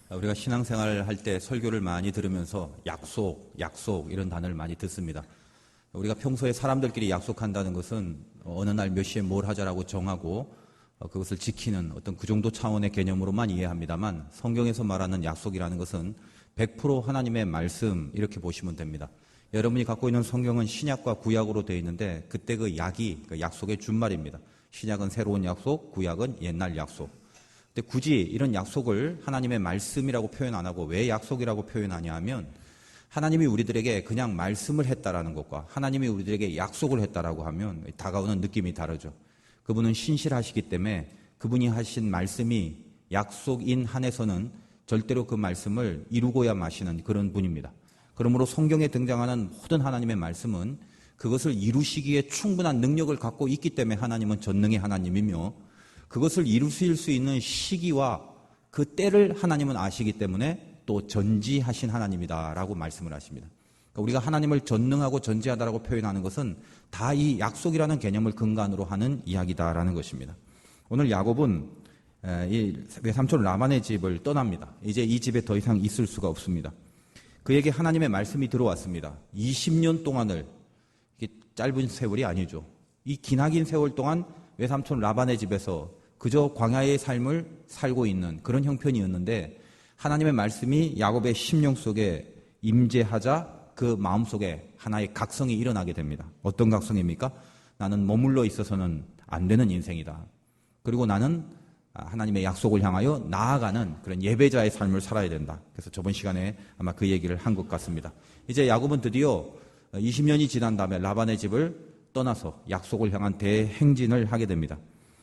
우리가 신앙생활을 할 때 설교를 많이 들으면서 약속, 약속 이런 단어를 많이 듣습니다. 우리가 평소에 사람들끼리 약속한다는 것은 어느 날 몇 시에 뭘 하자라고 정하고 그것을 지키는 어떤 그 정도 차원의 개념으로만 이해합니다만, 성경에서 말하는 약속이라는 것은 100% 하나님의 말씀, 이렇게 보시면 됩니다. 여러분이 갖고 있는 성경은 신약과 구약으로 되어 있는데, 그때 그 약이 그 약속의 준말입니다. 신약은 새로운 약속, 구약은 옛날 약속. 근데 굳이 이런 약속을 하나님의 말씀이라고 표현 안 하고 왜 약속이라고 표현하냐 하면, 하나님이 우리들에게 그냥 말씀을 했다라는 것과 하나님이 우리들에게 약속을 했다라고 하면 다가오는 느낌이 다르죠. 그분은 신실하시기 때문에 그분이 하신 말씀이 약속인 한에서는 절대로 그 말씀을 이루고야 마시는 그런 분입니다. 그러므로 성경에 등장하는 모든 하나님의 말씀은 그것을 이루시기에 충분한 능력을 갖고 있기 때문에 하나님은 전능의 하나님이며, 그것을 이루실 수 있는 시기와 그 때를 하나님은 아시기 때문에 또 전지하신 하나님이다라고 말씀을 하십니다. 그러니까 우리가 하나님을 전능하고 전지하다라고 표현하는 것은 다 이 약속이라는 개념을 근간으로 하는 이야기다라는 것입니다. 오늘 야곱은 이 외삼촌 라반의 집을 떠납니다. 이제 이 집에 더 이상 있을 수가 없습니다. 그에게 하나님의 말씀이 들어왔습니다. 20년 동안을, 이게 짧은 세월이 아니죠. 이 기나긴 세월 동안 외삼촌 라반의 집에서 그저 광야의 삶을 살고 있는 그런 형편이었는데, 하나님의 말씀이 야곱의 심령 속에 임재하자 그 마음속에 하나의 각성이 일어나게 됩니다. 어떤 각성입니까? 나는 머물러 있어서는 안 되는 인생이다. 그리고 나는 하나님의 약속을 향하여 나아가는 그런 예배자의 삶을 살아야 된다. 그래서 저번 시간에 아마 그 얘기를 한 것 같습니다. 이제 야곱은 드디어 20년이 지난 다음에 라반의 집을 떠나서 약속을 향한 대행진을 하게 됩니다.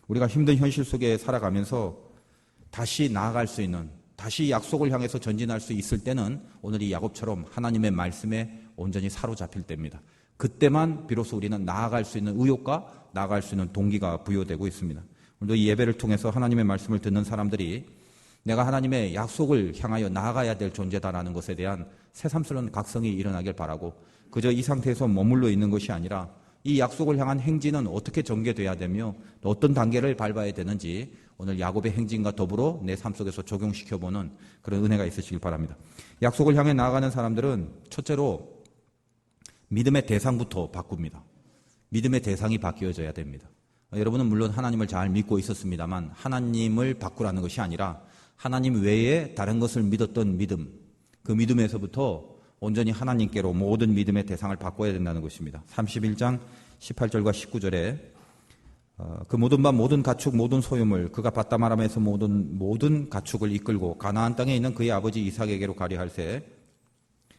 우리가 힘든 현실 속에 살아가면서 다시 나아갈 수 있는, 다시 약속을 향해서 전진할 수 있을 때는 오늘 이 야곱처럼 하나님의 말씀에 온전히 사로잡힐 때입니다. 그때만 비로소 우리는 나아갈 수 있는 의욕과 나아갈 수 있는 동기가 부여되고 있습니다. 오늘도 이 예배를 통해서 하나님의 말씀을 듣는 사람들이 내가 하나님의 약속을 향하여 나아가야 될 존재다라는 것에 대한 새삼스러운 각성이 일어나길 바라고, 그저 이 상태에서 머물러 있는 것이 아니라 이 약속을 향한 행진은 어떻게 전개돼야 되며 또 어떤 단계를 밟아야 되는지 오늘 야곱의 행진과 더불어 내 삶 속에서 적용시켜보는 그런 은혜가 있으시길 바랍니다. 약속을 향해 나아가는 사람들은 첫째로 믿음의 대상부터 바꿉니다. 믿음의 대상이 바뀌어져야 됩니다. 여러분은 물론 하나님을 잘 믿고 있었습니다만, 하나님을 바꾸라는 것이 아니라 하나님 외에 다른 것을 믿었던 믿음, 그 믿음에서부터 온전히 하나님께로 모든 믿음의 대상을 바꿔야 된다는 것입니다. 31장 18절과 19절에 그 모든 밭 모든 가축 모든 소유물 그가 밧담 아람에서 모든 가축을 이끌고 가나안 땅에 있는 그의 아버지 이삭에게로 가려 할세,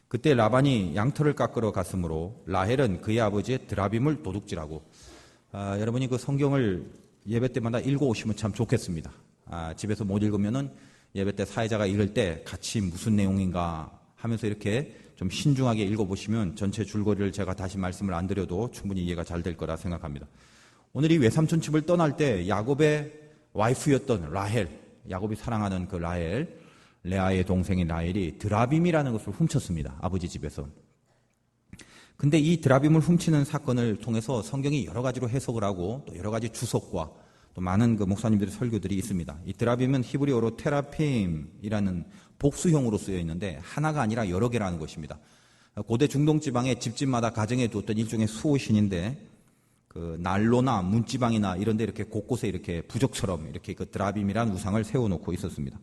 그때 라반이 양털을 깎으러 갔으므로 라헬은 그의 아버지의 드라빔을 도둑질하고. 여러분이 그 성경을 예배 때마다 읽어오시면 참 좋겠습니다. 집에서 못 읽으면은 예배 때 사회자가 읽을 때 같이 무슨 내용인가 하면서 이렇게 좀 신중하게 읽어보시면 전체 줄거리를 제가 다시 말씀을 안 드려도 충분히 이해가 잘 될 거라 생각합니다. 오늘 이 외삼촌 집을 떠날 때 야곱의 와이프였던 라헬, 야곱이 사랑하는 그 라헬, 레아의 동생인 라헬이 드라빔이라는 것을 훔쳤습니다. 아버지 집에서. 근데 이 드라빔을 훔치는 사건을 통해서 성경이 여러 가지로 해석을 하고 또 여러 가지 주석과 또 많은 그 목사님들의 설교들이 있습니다. 이 드라빔은 히브리어로 테라핌이라는 복수형으로 쓰여 있는데 하나가 아니라 여러 개라는 것입니다. 고대 중동 지방의 집집마다 가정에 두었던 일종의 수호신인데, 그 난로나 문지방이나 이런 데 이렇게 곳곳에 이렇게 부적처럼 이렇게 그 드라빔이라는 우상을 세워놓고 있었습니다.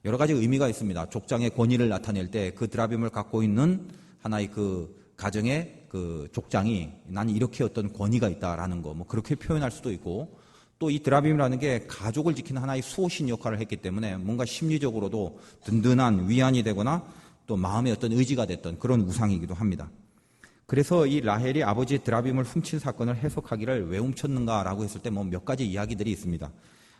여러 가지 의미가 있습니다. 족장의 권위를 나타낼 때 그 드라빔을 갖고 있는 하나의 그 가정의 그 족장이 나는 이렇게 어떤 권위가 있다라는 거, 뭐 그렇게 표현할 수도 있고, 또 이 드라빔이라는 게 가족을 지키는 하나의 수호신 역할을 했기 때문에 뭔가 심리적으로도 든든한 위안이 되거나 또 마음의 어떤 의지가 됐던 그런 우상이기도 합니다. 그래서 이 라헬이 아버지 드라빔을 훔친 사건을 해석하기를 왜 훔쳤는가라고 했을 때 뭐 몇 가지 이야기들이 있습니다.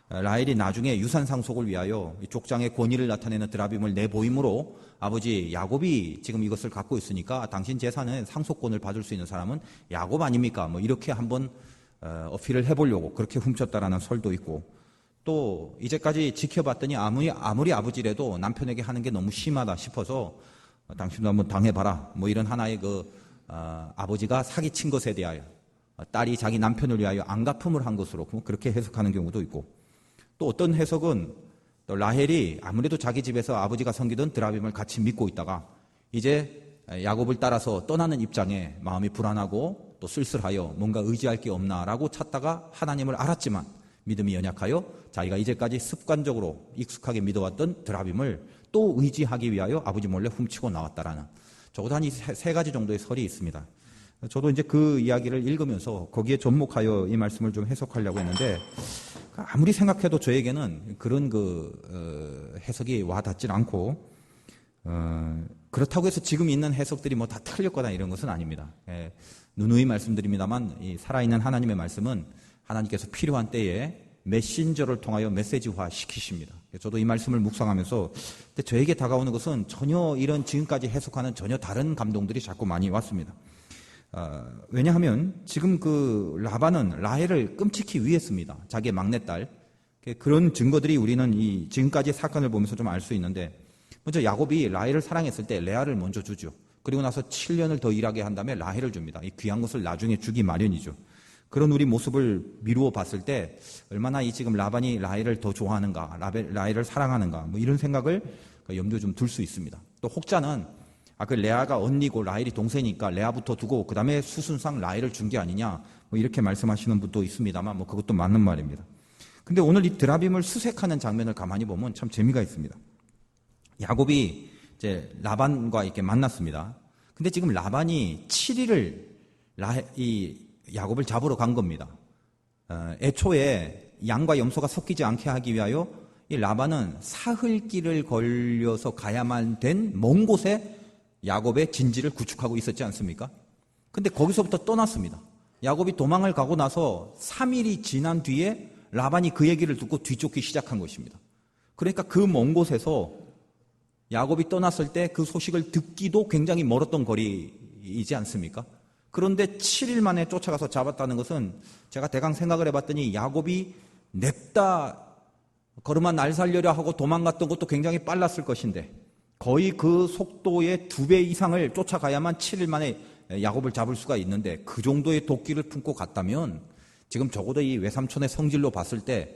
라헬이 나중에 유산 상속을 위하여 이 족장의 권위를 나타내는 드라빔을 내보임으로 아버지 야곱이 지금 이것을 갖고 있으니까 당신 재산은 상속권을 받을 수 있는 사람은 야곱 아닙니까? 뭐 이렇게 한번 어필을 해보려고 그렇게 훔쳤다라는 설도 있고, 또 이제까지 지켜봤더니 아무리 아버지라도 남편에게 하는 게 너무 심하다 싶어서 당신도 한번 당해봐라, 뭐 이런 하나의 아버지가 사기친 것에 대하여 딸이 자기 남편을 위하여 안갚음을 한 것으로 그렇게 해석하는 경우도 있고, 또 어떤 해석은 또 라헬이 아무래도 자기 집에서 아버지가 섬기던 드라빔을 같이 믿고 있다가 이제 야곱을 따라서 떠나는 입장에 마음이 불안하고 또 쓸쓸하여 뭔가 의지할 게 없나라고 찾다가 하나님을 알았지만 믿음이 연약하여 자기가 이제까지 습관적으로 익숙하게 믿어왔던 드라빔을 또 의지하기 위하여 아버지 몰래 훔치고 나왔다라는 적어도 한 이 세 가지 정도의 설이 있습니다. 저도 이제 그 이야기를 읽으면서 거기에 접목하여 이 말씀을 좀 해석하려고 했는데 아무리 생각해도 저에게는 그런 해석이 와닿질 않고 그렇다고 해서 지금 있는 해석들이 뭐 다 틀렸거나 이런 것은 아닙니다. 누누이 말씀드립니다만 이 살아있는 하나님의 말씀은 하나님께서 필요한 때에 메신저를 통하여 메시지화 시키십니다. 저도 이 말씀을 묵상하면서 근데 저에게 다가오는 것은 전혀 이런 지금까지 해석하는 전혀 다른 감동들이 자꾸 많이 왔습니다. 왜냐하면 지금 그 라반은 라헬을 끔찍히 위했습니다. 자기의 막내딸. 그런 증거들이 우리는 이 지금까지 사건을 보면서 좀 알 수 있는데 먼저 야곱이 라헬을 사랑했을 때 레아를 먼저 주죠. 그리고 나서 7년을 더 일하게 한 다음에 라헬을 줍니다. 이 귀한 것을 나중에 주기 마련이죠. 그런 우리 모습을 미루어 봤을 때 얼마나 이 지금 라반이 라헬을 더 좋아하는가, 라헬을 사랑하는가 뭐 이런 생각을 염두에 좀 둘 수 있습니다. 또 혹자는 그 레아가 언니고 라헬이 동생이니까 레아부터 두고 그 다음에 수순상 라헬을 준 게 아니냐 뭐 이렇게 말씀하시는 분도 있습니다만 뭐 그것도 맞는 말입니다. 근데 오늘 이 드라빔을 수색하는 장면을 가만히 보면 참 재미가 있습니다. 야곱이 이제 라반과 이렇게 만났습니다. 근데 지금 라반이 7일을 이 야곱을 잡으러 간 겁니다. 애초에 양과 염소가 섞이지 않게 하기 위하여 이 라반은 사흘길을 걸려서 가야만 된 먼 곳에 야곱의 진지를 구축하고 있었지 않습니까? 근데 거기서부터 떠났습니다. 야곱이 도망을 가고 나서 3일이 지난 뒤에 라반이 그 얘기를 듣고 뒤쫓기 시작한 것입니다. 그러니까 그 먼 곳에서 야곱이 떠났을 때 그 소식을 듣기도 굉장히 멀었던 거리이지 않습니까? 그런데 7일 만에 쫓아가서 잡았다는 것은 제가 대강 생각을 해봤더니 야곱이 냅다 걸음아 날 살려려 하고 도망갔던 것도 굉장히 빨랐을 것인데 거의 그 속도의 2배 이상을 쫓아가야만 7일 만에 야곱을 잡을 수가 있는데 그 정도의 도끼를 품고 갔다면 지금 적어도 이 외삼촌의 성질로 봤을 때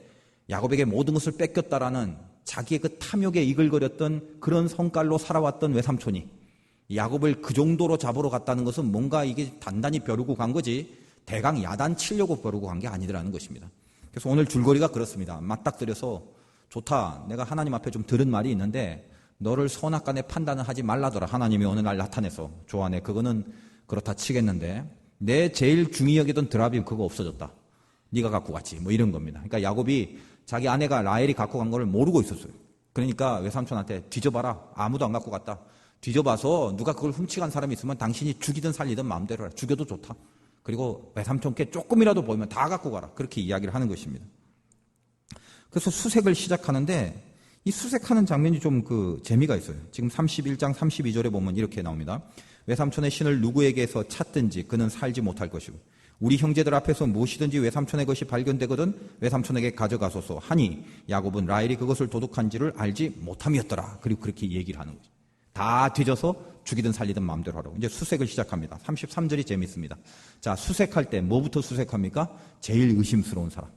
야곱에게 모든 것을 뺏겼다라는 자기의 그 탐욕에 이글거렸던 그런 성깔로 살아왔던 외삼촌이 야곱을 그 정도로 잡으러 갔다는 것은 뭔가 이게 단단히 벼르고 간 거지 대강 야단 치려고 벼르고 간 게 아니더라는 것입니다. 그래서 오늘 줄거리가 그렇습니다. 맞닥뜨려서 좋다. 내가 하나님 앞에 좀 들은 말이 있는데 너를 선악간에 판단을 하지 말라더라. 하나님이 어느 날 나타내서 좋아하네. 그거는 그렇다 치겠는데 내 제일 중히 여기던 드라빔 그거 없어졌다. 네가 갖고 갔지. 뭐 이런 겁니다. 그러니까 야곱이 자기 아내가 라헬이 갖고 간 걸 모르고 있었어요. 그러니까 외삼촌한테 뒤져봐라. 아무도 안 갖고 갔다. 뒤져봐서 누가 그걸 훔치간 사람이 있으면 당신이 죽이든 살리든 마음대로 해라. 죽여도 좋다. 그리고 외삼촌께 조금이라도 보이면 다 갖고 가라. 그렇게 이야기를 하는 것입니다. 그래서 수색을 시작하는데 이 수색하는 장면이 좀 재미가 있어요. 지금 31장 32절에 보면 이렇게 나옵니다. 외삼촌의 신을 누구에게서 찾든지 그는 살지 못할 것이고 우리 형제들 앞에서 무엇이든지 외삼촌의 것이 발견되거든 외삼촌에게 가져가소서 하니 야곱은 라헬이 그것을 도둑한지를 알지 못함이었더라. 그리고 그렇게 얘기를 하는 거죠. 다 뒤져서 죽이든 살리든 마음대로 하라고. 이제 수색을 시작합니다. 33절이 재밌습니다. 자, 수색할 때 뭐부터 수색합니까? 제일 의심스러운 사람.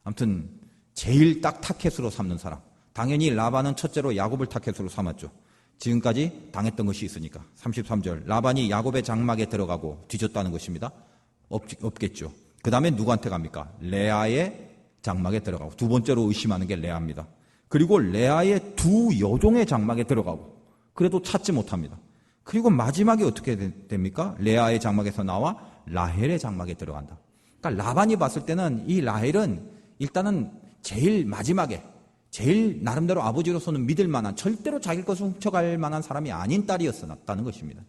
아무튼 제일 딱 타켓으로 삼는 사람. 당연히 라반은 첫째로 야곱을 타켓으로 삼았죠. 지금까지 당했던 것이 있으니까. 33절 라반이 야곱의 장막에 들어가고 뒤졌다는 것입니다. 없겠죠. 그 다음에 누구한테 갑니까? 레아의 장막에 들어가고 두 번째로 의심하는 게 레아입니다. 그리고 레아의 두 여종의 장막에 들어가고 그래도 찾지 못합니다. 그리고 마지막에 어떻게 됩니까? 레아의 장막에서 나와 라헬의 장막에 들어간다. 그러니까 라반이 봤을 때는 이 라헬은 일단은 제일 마지막에 제일 나름대로 아버지로서는 믿을 만한 절대로 자기 것을 훔쳐갈 만한 사람이 아닌 딸이었다는 것입니다.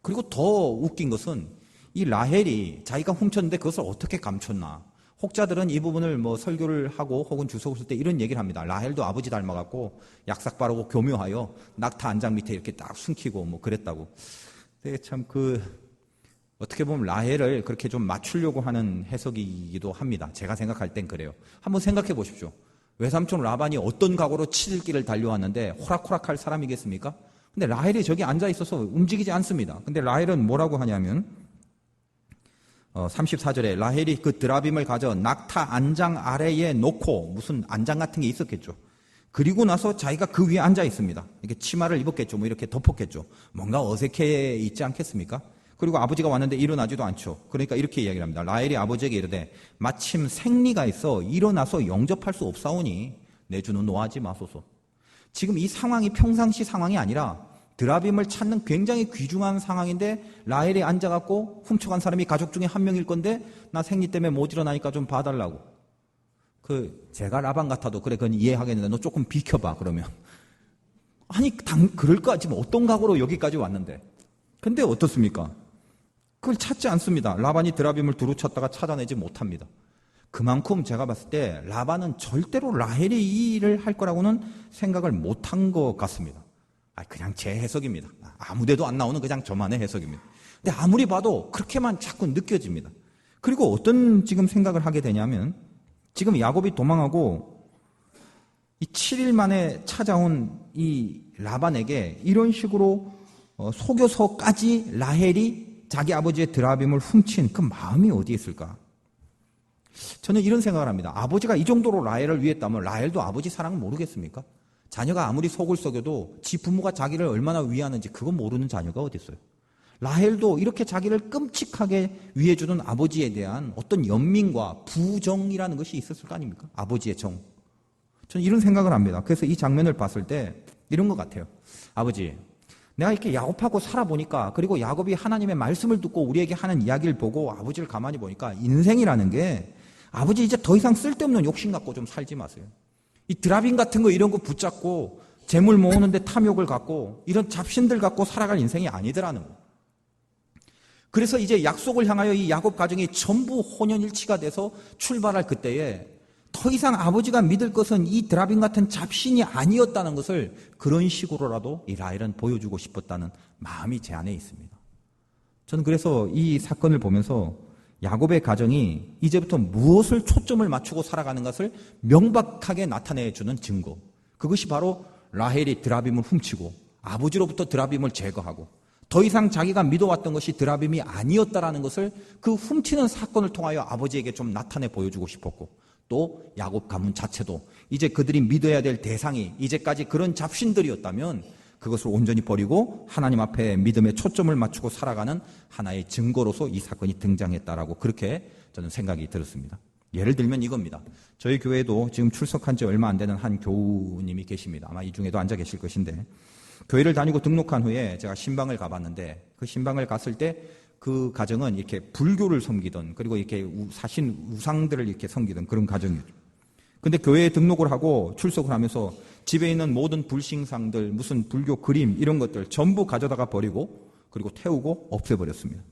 그리고 더 웃긴 것은 이 라헬이 자기가 훔쳤는데 그것을 어떻게 감췄나. 혹자들은 이 부분을 뭐 설교를 하고 혹은 주석을 쓸 때 이런 얘기를 합니다. 라헬도 아버지 닮아갖고 약삭 바르고 교묘하여 낙타 안장 밑에 이렇게 딱 숨기고 뭐 그랬다고. 근데 참 어떻게 보면 라헬을 그렇게 좀 맞추려고 하는 해석이기도 합니다. 제가 생각할 땐 그래요. 한번 생각해 보십시오. 외삼촌 라반이 어떤 각오로 7일길을 달려왔는데 호락호락할 사람이겠습니까? 근데 라헬이 저기 앉아 있어서 움직이지 않습니다. 근데 라헬은 뭐라고 하냐면 34절에 라헬이 그 드라빔을 가져 낙타 안장 아래에 놓고 무슨 안장 같은 게 있었겠죠. 그리고 나서 자기가 그 위에 앉아 있습니다. 이렇게 치마를 입었겠죠. 뭐 이렇게 덮었겠죠. 뭔가 어색해 있지 않겠습니까? 그리고 아버지가 왔는데 일어나지도 않죠. 그러니까 이렇게 이야기를 합니다. 라헬이 아버지에게 이르되 마침 생리가 있어 일어나서 영접할 수 없사오니 내 주는 노하지 마소서. 지금 이 상황이 평상시 상황이 아니라 드라빔을 찾는 굉장히 귀중한 상황인데 라헬이 앉아갖고 훔쳐간 사람이 가족 중에 한 명일 건데 나 생리 때문에 못 일어나니까 좀 봐달라고. 제가 라반 같아도 그래 그건 이해하겠는데 너 조금 비켜봐 그러면. 아니 그럴까 지금 어떤 각오로 여기까지 왔는데. 근데 어떻습니까? 그걸 찾지 않습니다. 라반이 드라빔을 두루 찾다가 찾아내지 못합니다. 그만큼 제가 봤을 때 라반은 절대로 라헬이 이 일을 할 거라고는 생각을 못한 것 같습니다. 그냥 제 해석입니다. 아무데도 안 나오는 그냥 저만의 해석입니다. 근데 아무리 봐도 그렇게만 자꾸 느껴집니다. 그리고 어떤 지금 생각을 하게 되냐면 지금 야곱이 도망하고 이 7일 만에 찾아온 이 라반에게 이런 식으로 속여서까지 라헬이 자기 아버지의 드라빔을 훔친 그 마음이 어디에 있을까? 저는 이런 생각을 합니다. 아버지가 이 정도로 라헬을 위했다면 라헬도 아버지 사랑을 모르겠습니까? 자녀가 아무리 속을 썩여도 지 부모가 자기를 얼마나 위하는지 그거 모르는 자녀가 어디 있어요? 라헬도 이렇게 자기를 끔찍하게 위해주는 아버지에 대한 어떤 연민과 부정이라는 것이 있었을 거 아닙니까? 아버지의 정. 저는 이런 생각을 합니다. 그래서 이 장면을 봤을 때 이런 것 같아요. 아버지, 내가 이렇게 야곱하고 살아보니까 그리고 야곱이 하나님의 말씀을 듣고 우리에게 하는 이야기를 보고 아버지를 가만히 보니까 인생이라는 게 아버지 이제 더 이상 쓸데없는 욕심 갖고 좀 살지 마세요. 이 드라빔 같은 거 이런 거 붙잡고 재물 모으는데 탐욕을 갖고 이런 잡신들 갖고 살아갈 인생이 아니더라는 거. 그래서 이제 약속을 향하여 이 야곱 가정이 전부 혼연일치가 돼서 출발할 그때에 더 이상 아버지가 믿을 것은 이 드라빔 같은 잡신이 아니었다는 것을 그런 식으로라도 이 라헬은 보여주고 싶었다는 마음이 제 안에 있습니다. 저는 그래서 이 사건을 보면서 야곱의 가정이 이제부터 무엇을 초점을 맞추고 살아가는 것을 명백하게 나타내주는 증거. 그것이 바로 라헬이 드라빔을 훔치고 아버지로부터 드라빔을 제거하고 더 이상 자기가 믿어왔던 것이 드라빔이 아니었다라는 것을 그 훔치는 사건을 통하여 아버지에게 좀 나타내 보여주고 싶었고 또 야곱 가문 자체도 이제 그들이 믿어야 될 대상이 이제까지 그런 잡신들이었다면 그것을 온전히 버리고 하나님 앞에 믿음에 초점을 맞추고 살아가는 하나의 증거로서 이 사건이 등장했다라고 그렇게 저는 생각이 들었습니다. 예를 들면 이겁니다. 저희 교회도 지금 출석한 지 얼마 안 되는 한 교우님이 계십니다. 아마 이 중에도 앉아 계실 것인데 교회를 다니고 등록한 후에 제가 신방을 가봤는데 그 신방을 갔을 때 그 가정은 이렇게 불교를 섬기던 그리고 이렇게 사신 우상들을 이렇게 섬기던 그런 가정이죠. 근데 교회에 등록을 하고 출석을 하면서 집에 있는 모든 불신상들, 무슨 불교 그림 이런 것들 전부 가져다가 버리고 그리고 태우고 없애버렸습니다.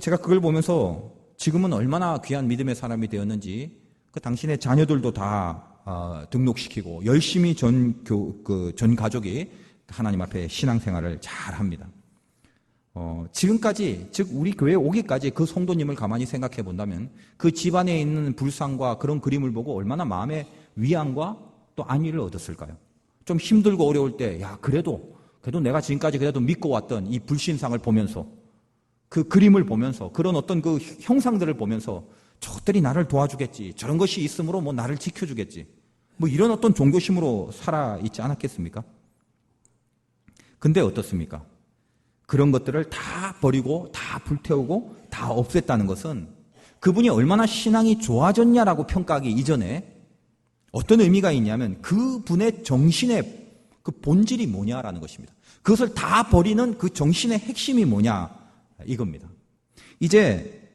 제가 그걸 보면서 지금은 얼마나 귀한 믿음의 사람이 되었는지 그 당신의 자녀들도 다 등록시키고 열심히 전 가족이 하나님 앞에 신앙생활을 잘 합니다. 지금까지 즉 우리 교회에 오기까지 그 성도님을 가만히 생각해 본다면 그 집안에 있는 불상과 그런 그림을 보고 얼마나 마음의 위안과 또 안위를 얻었을까요? 좀 힘들고 어려울 때 그래도 내가 지금까지 그래도 믿고 왔던 이 불신상을 보면서 그 그림을 보면서 그런 어떤 그 형상들을 보면서 저것들이 나를 도와주겠지, 저런 것이 있으므로 뭐 나를 지켜주겠지, 뭐 이런 어떤 종교심으로 살아있지 않았겠습니까? 근데 어떻습니까? 그런 것들을 다 버리고 다 불태우고 다 없앴다는 것은 그분이 얼마나 신앙이 좋아졌냐라고 평가하기 이전에 어떤 의미가 있냐면 그분의 정신의 그 본질이 뭐냐라는 것입니다. 그것을 다 버리는 그 정신의 핵심이 뭐냐 이겁니다. 이제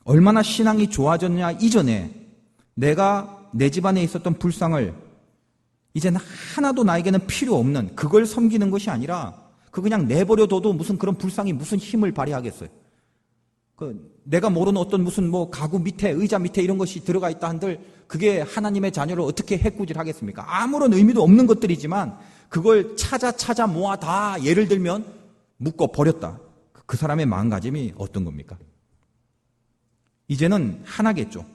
얼마나 신앙이 좋아졌냐 이전에 내가 내 집안에 있었던 불상을 이제는 하나도 나에게는 필요 없는 그걸 섬기는 것이 아니라 그냥 내버려둬도 무슨 그런 불상이 무슨 힘을 발휘하겠어요. 내가 모르는 어떤 무슨 뭐 가구 밑에 의자 밑에 이런 것이 들어가 있다 한들 그게 하나님의 자녀를 어떻게 해꾸질하겠습니까? 아무런 의미도 없는 것들이지만 그걸 찾아 모아 다 예를 들면 묶어 버렸다. 그 사람의 마음가짐이 어떤 겁니까? 이제는 하나겠죠.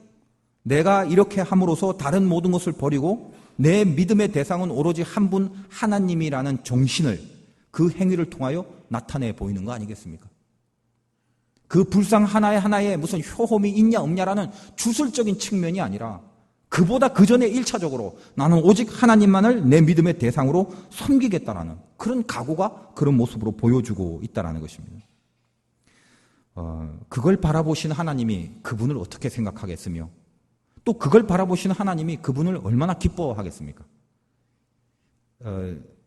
내가 이렇게 함으로써 다른 모든 것을 버리고 내 믿음의 대상은 오로지 한 분 하나님이라는 정신을 그 행위를 통하여 나타내 보이는 거 아니겠습니까? 그 불상 하나에 무슨 효험이 있냐 없냐라는 주술적인 측면이 아니라 그보다 그 전에 1차적으로 나는 오직 하나님만을 내 믿음의 대상으로 섬기겠다라는 그런 각오가 그런 모습으로 보여주고 있다는 것입니다. 그걸 바라보시는 하나님이 그분을 어떻게 생각하겠으며 또 그걸 바라보시는 하나님이 그분을 얼마나 기뻐하겠습니까?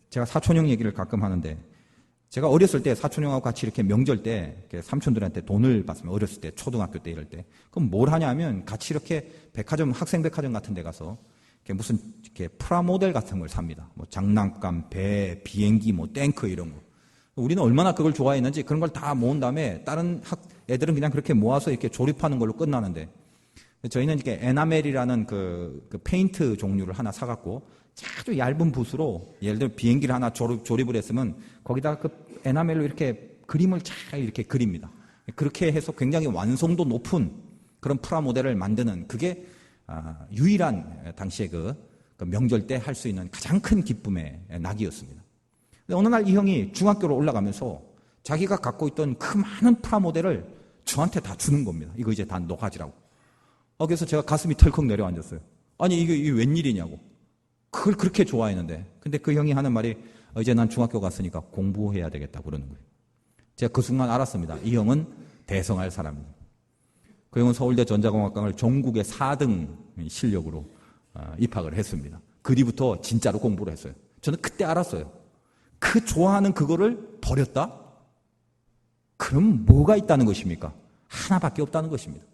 제가 사촌형 얘기를 가끔 하는데 제가 어렸을 때 사촌형하고 같이 이렇게 명절 때 이렇게 삼촌들한테 돈을 받으면 어렸을 때 초등학교 때 이럴 때 그럼 뭘 하냐면 같이 이렇게 백화점 학생 백화점 같은 데 가서 이렇게 무슨 이렇게 프라모델 같은 걸 삽니다. 뭐 장난감, 배, 비행기, 뭐 탱크 이런 거. 우리는 얼마나 그걸 좋아했는지 그런 걸 다 모은 다음에 다른 애들은 그냥 그렇게 모아서 이렇게 조립하는 걸로 끝나는데 저희는 이렇게 에나멜이라는 그 페인트 종류를 하나 사갖고 아주 얇은 붓으로 예를 들어 비행기를 하나 조립을 했으면 거기다가 그 에나멜로 이렇게 그림을 잘 이렇게 그립니다. 그렇게 해서 굉장히 완성도 높은 그런 프라모델을 만드는 그게 유일한 당시에 그 명절 때 할 수 있는 가장 큰 기쁨의 낙이었습니다. 근데 어느 날 이 형이 중학교로 올라가면서 자기가 갖고 있던 그 많은 프라모델을 저한테 다 주는 겁니다. 이거 이제 다 너 가지라고. 그래서 제가 가슴이 털컥 내려앉았어요. 아니 이게 웬일이냐고. 그걸 그렇게 좋아했는데. 근데 그 형이 하는 말이 이제 난 중학교 갔으니까 공부해야 되겠다 그러는 거예요. 제가 그 순간 알았습니다. 이 형은 대성할 사람입니다. 그 형은 서울대 전자공학과를 전국의 4등 실력으로 입학을 했습니다. 그 뒤부터 진짜로 공부를 했어요. 저는 그때 알았어요. 그 좋아하는 그거를 버렸다? 그럼 뭐가 있다는 것입니까? 하나밖에 없다는 것입니다.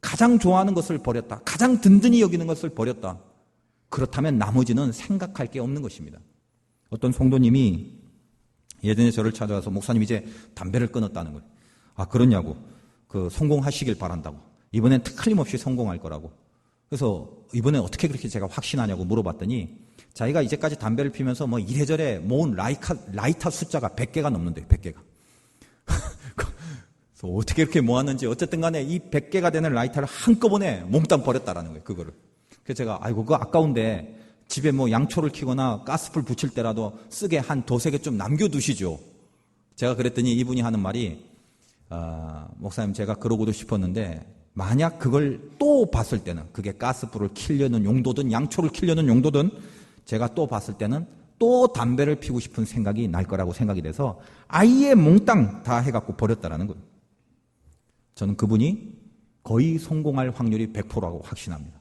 가장 좋아하는 것을 버렸다. 가장 든든히 여기는 것을 버렸다. 그렇다면 나머지는 생각할 게 없는 것입니다. 어떤 성도님이 예전에 저를 찾아와서 목사님 이제 담배를 끊었다는 거예요. 그러냐고. 성공하시길 바란다고. 이번엔 틀림없이 성공할 거라고. 그래서 이번엔 어떻게 그렇게 제가 확신하냐고 물어봤더니 자기가 이제까지 담배를 피면서 뭐 이래저래 모은 라이터 숫자가 100개가 넘는데요. 100개가. 그래서 어떻게 이렇게 모았는지 어쨌든 간에 이 100개가 되는 라이터를 한꺼번에 몽땅 버렸다라는 거예요. 그거를. 그래서 제가 그거 아까운데 집에 뭐 양초를 키거나 가스불 붙일 때라도 쓰게 한 두세 개 좀 남겨두시죠. 제가 그랬더니 이분이 하는 말이 목사님 제가 그러고도 싶었는데 만약 그걸 또 봤을 때는 그게 가스불을 키려는 용도든 양초를 키려는 용도든 제가 또 봤을 때는 또 담배를 피우고 싶은 생각이 날 거라고 생각이 돼서 아예 몽땅 다 해갖고 버렸다라는 거예요. 저는 그분이 거의 성공할 확률이 100%라고 확신합니다.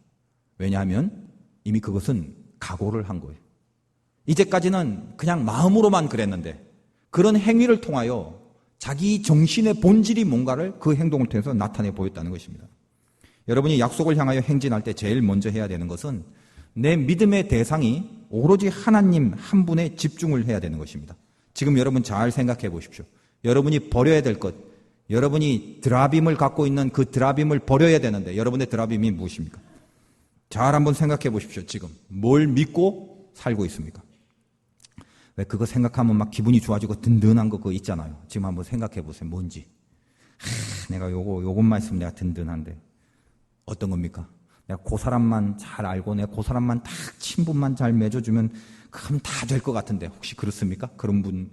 왜냐하면 이미 그것은 각오를 한 거예요. 이제까지는 그냥 마음으로만 그랬는데 그런 행위를 통하여 자기 정신의 본질이 뭔가를 그 행동을 통해서 나타내 보였다는 것입니다. 여러분이 약속을 향하여 행진할 때 제일 먼저 해야 되는 것은 내 믿음의 대상이 오로지 하나님 한 분에 집중을 해야 되는 것입니다. 지금 여러분 잘 생각해 보십시오. 여러분이 버려야 될 것, 여러분이 드라빔을 갖고 있는 그 드라빔을 버려야 되는데 여러분의 드라빔이 무엇입니까? 잘 한번 생각해 보십시오. 지금 뭘 믿고 살고 있습니까? 왜 그거 생각하면 막 기분이 좋아지고 든든한 거 그거 있잖아요. 지금 한번 생각해 보세요. 뭔지. 내가 요것만 있으면 내가 든든한데 어떤 겁니까? 내가 그 사람만 잘 알고 내가 그 사람만 딱 친분만 잘 맺어주면 그럼 다 될 것 같은데 혹시 그렇습니까? 그런 분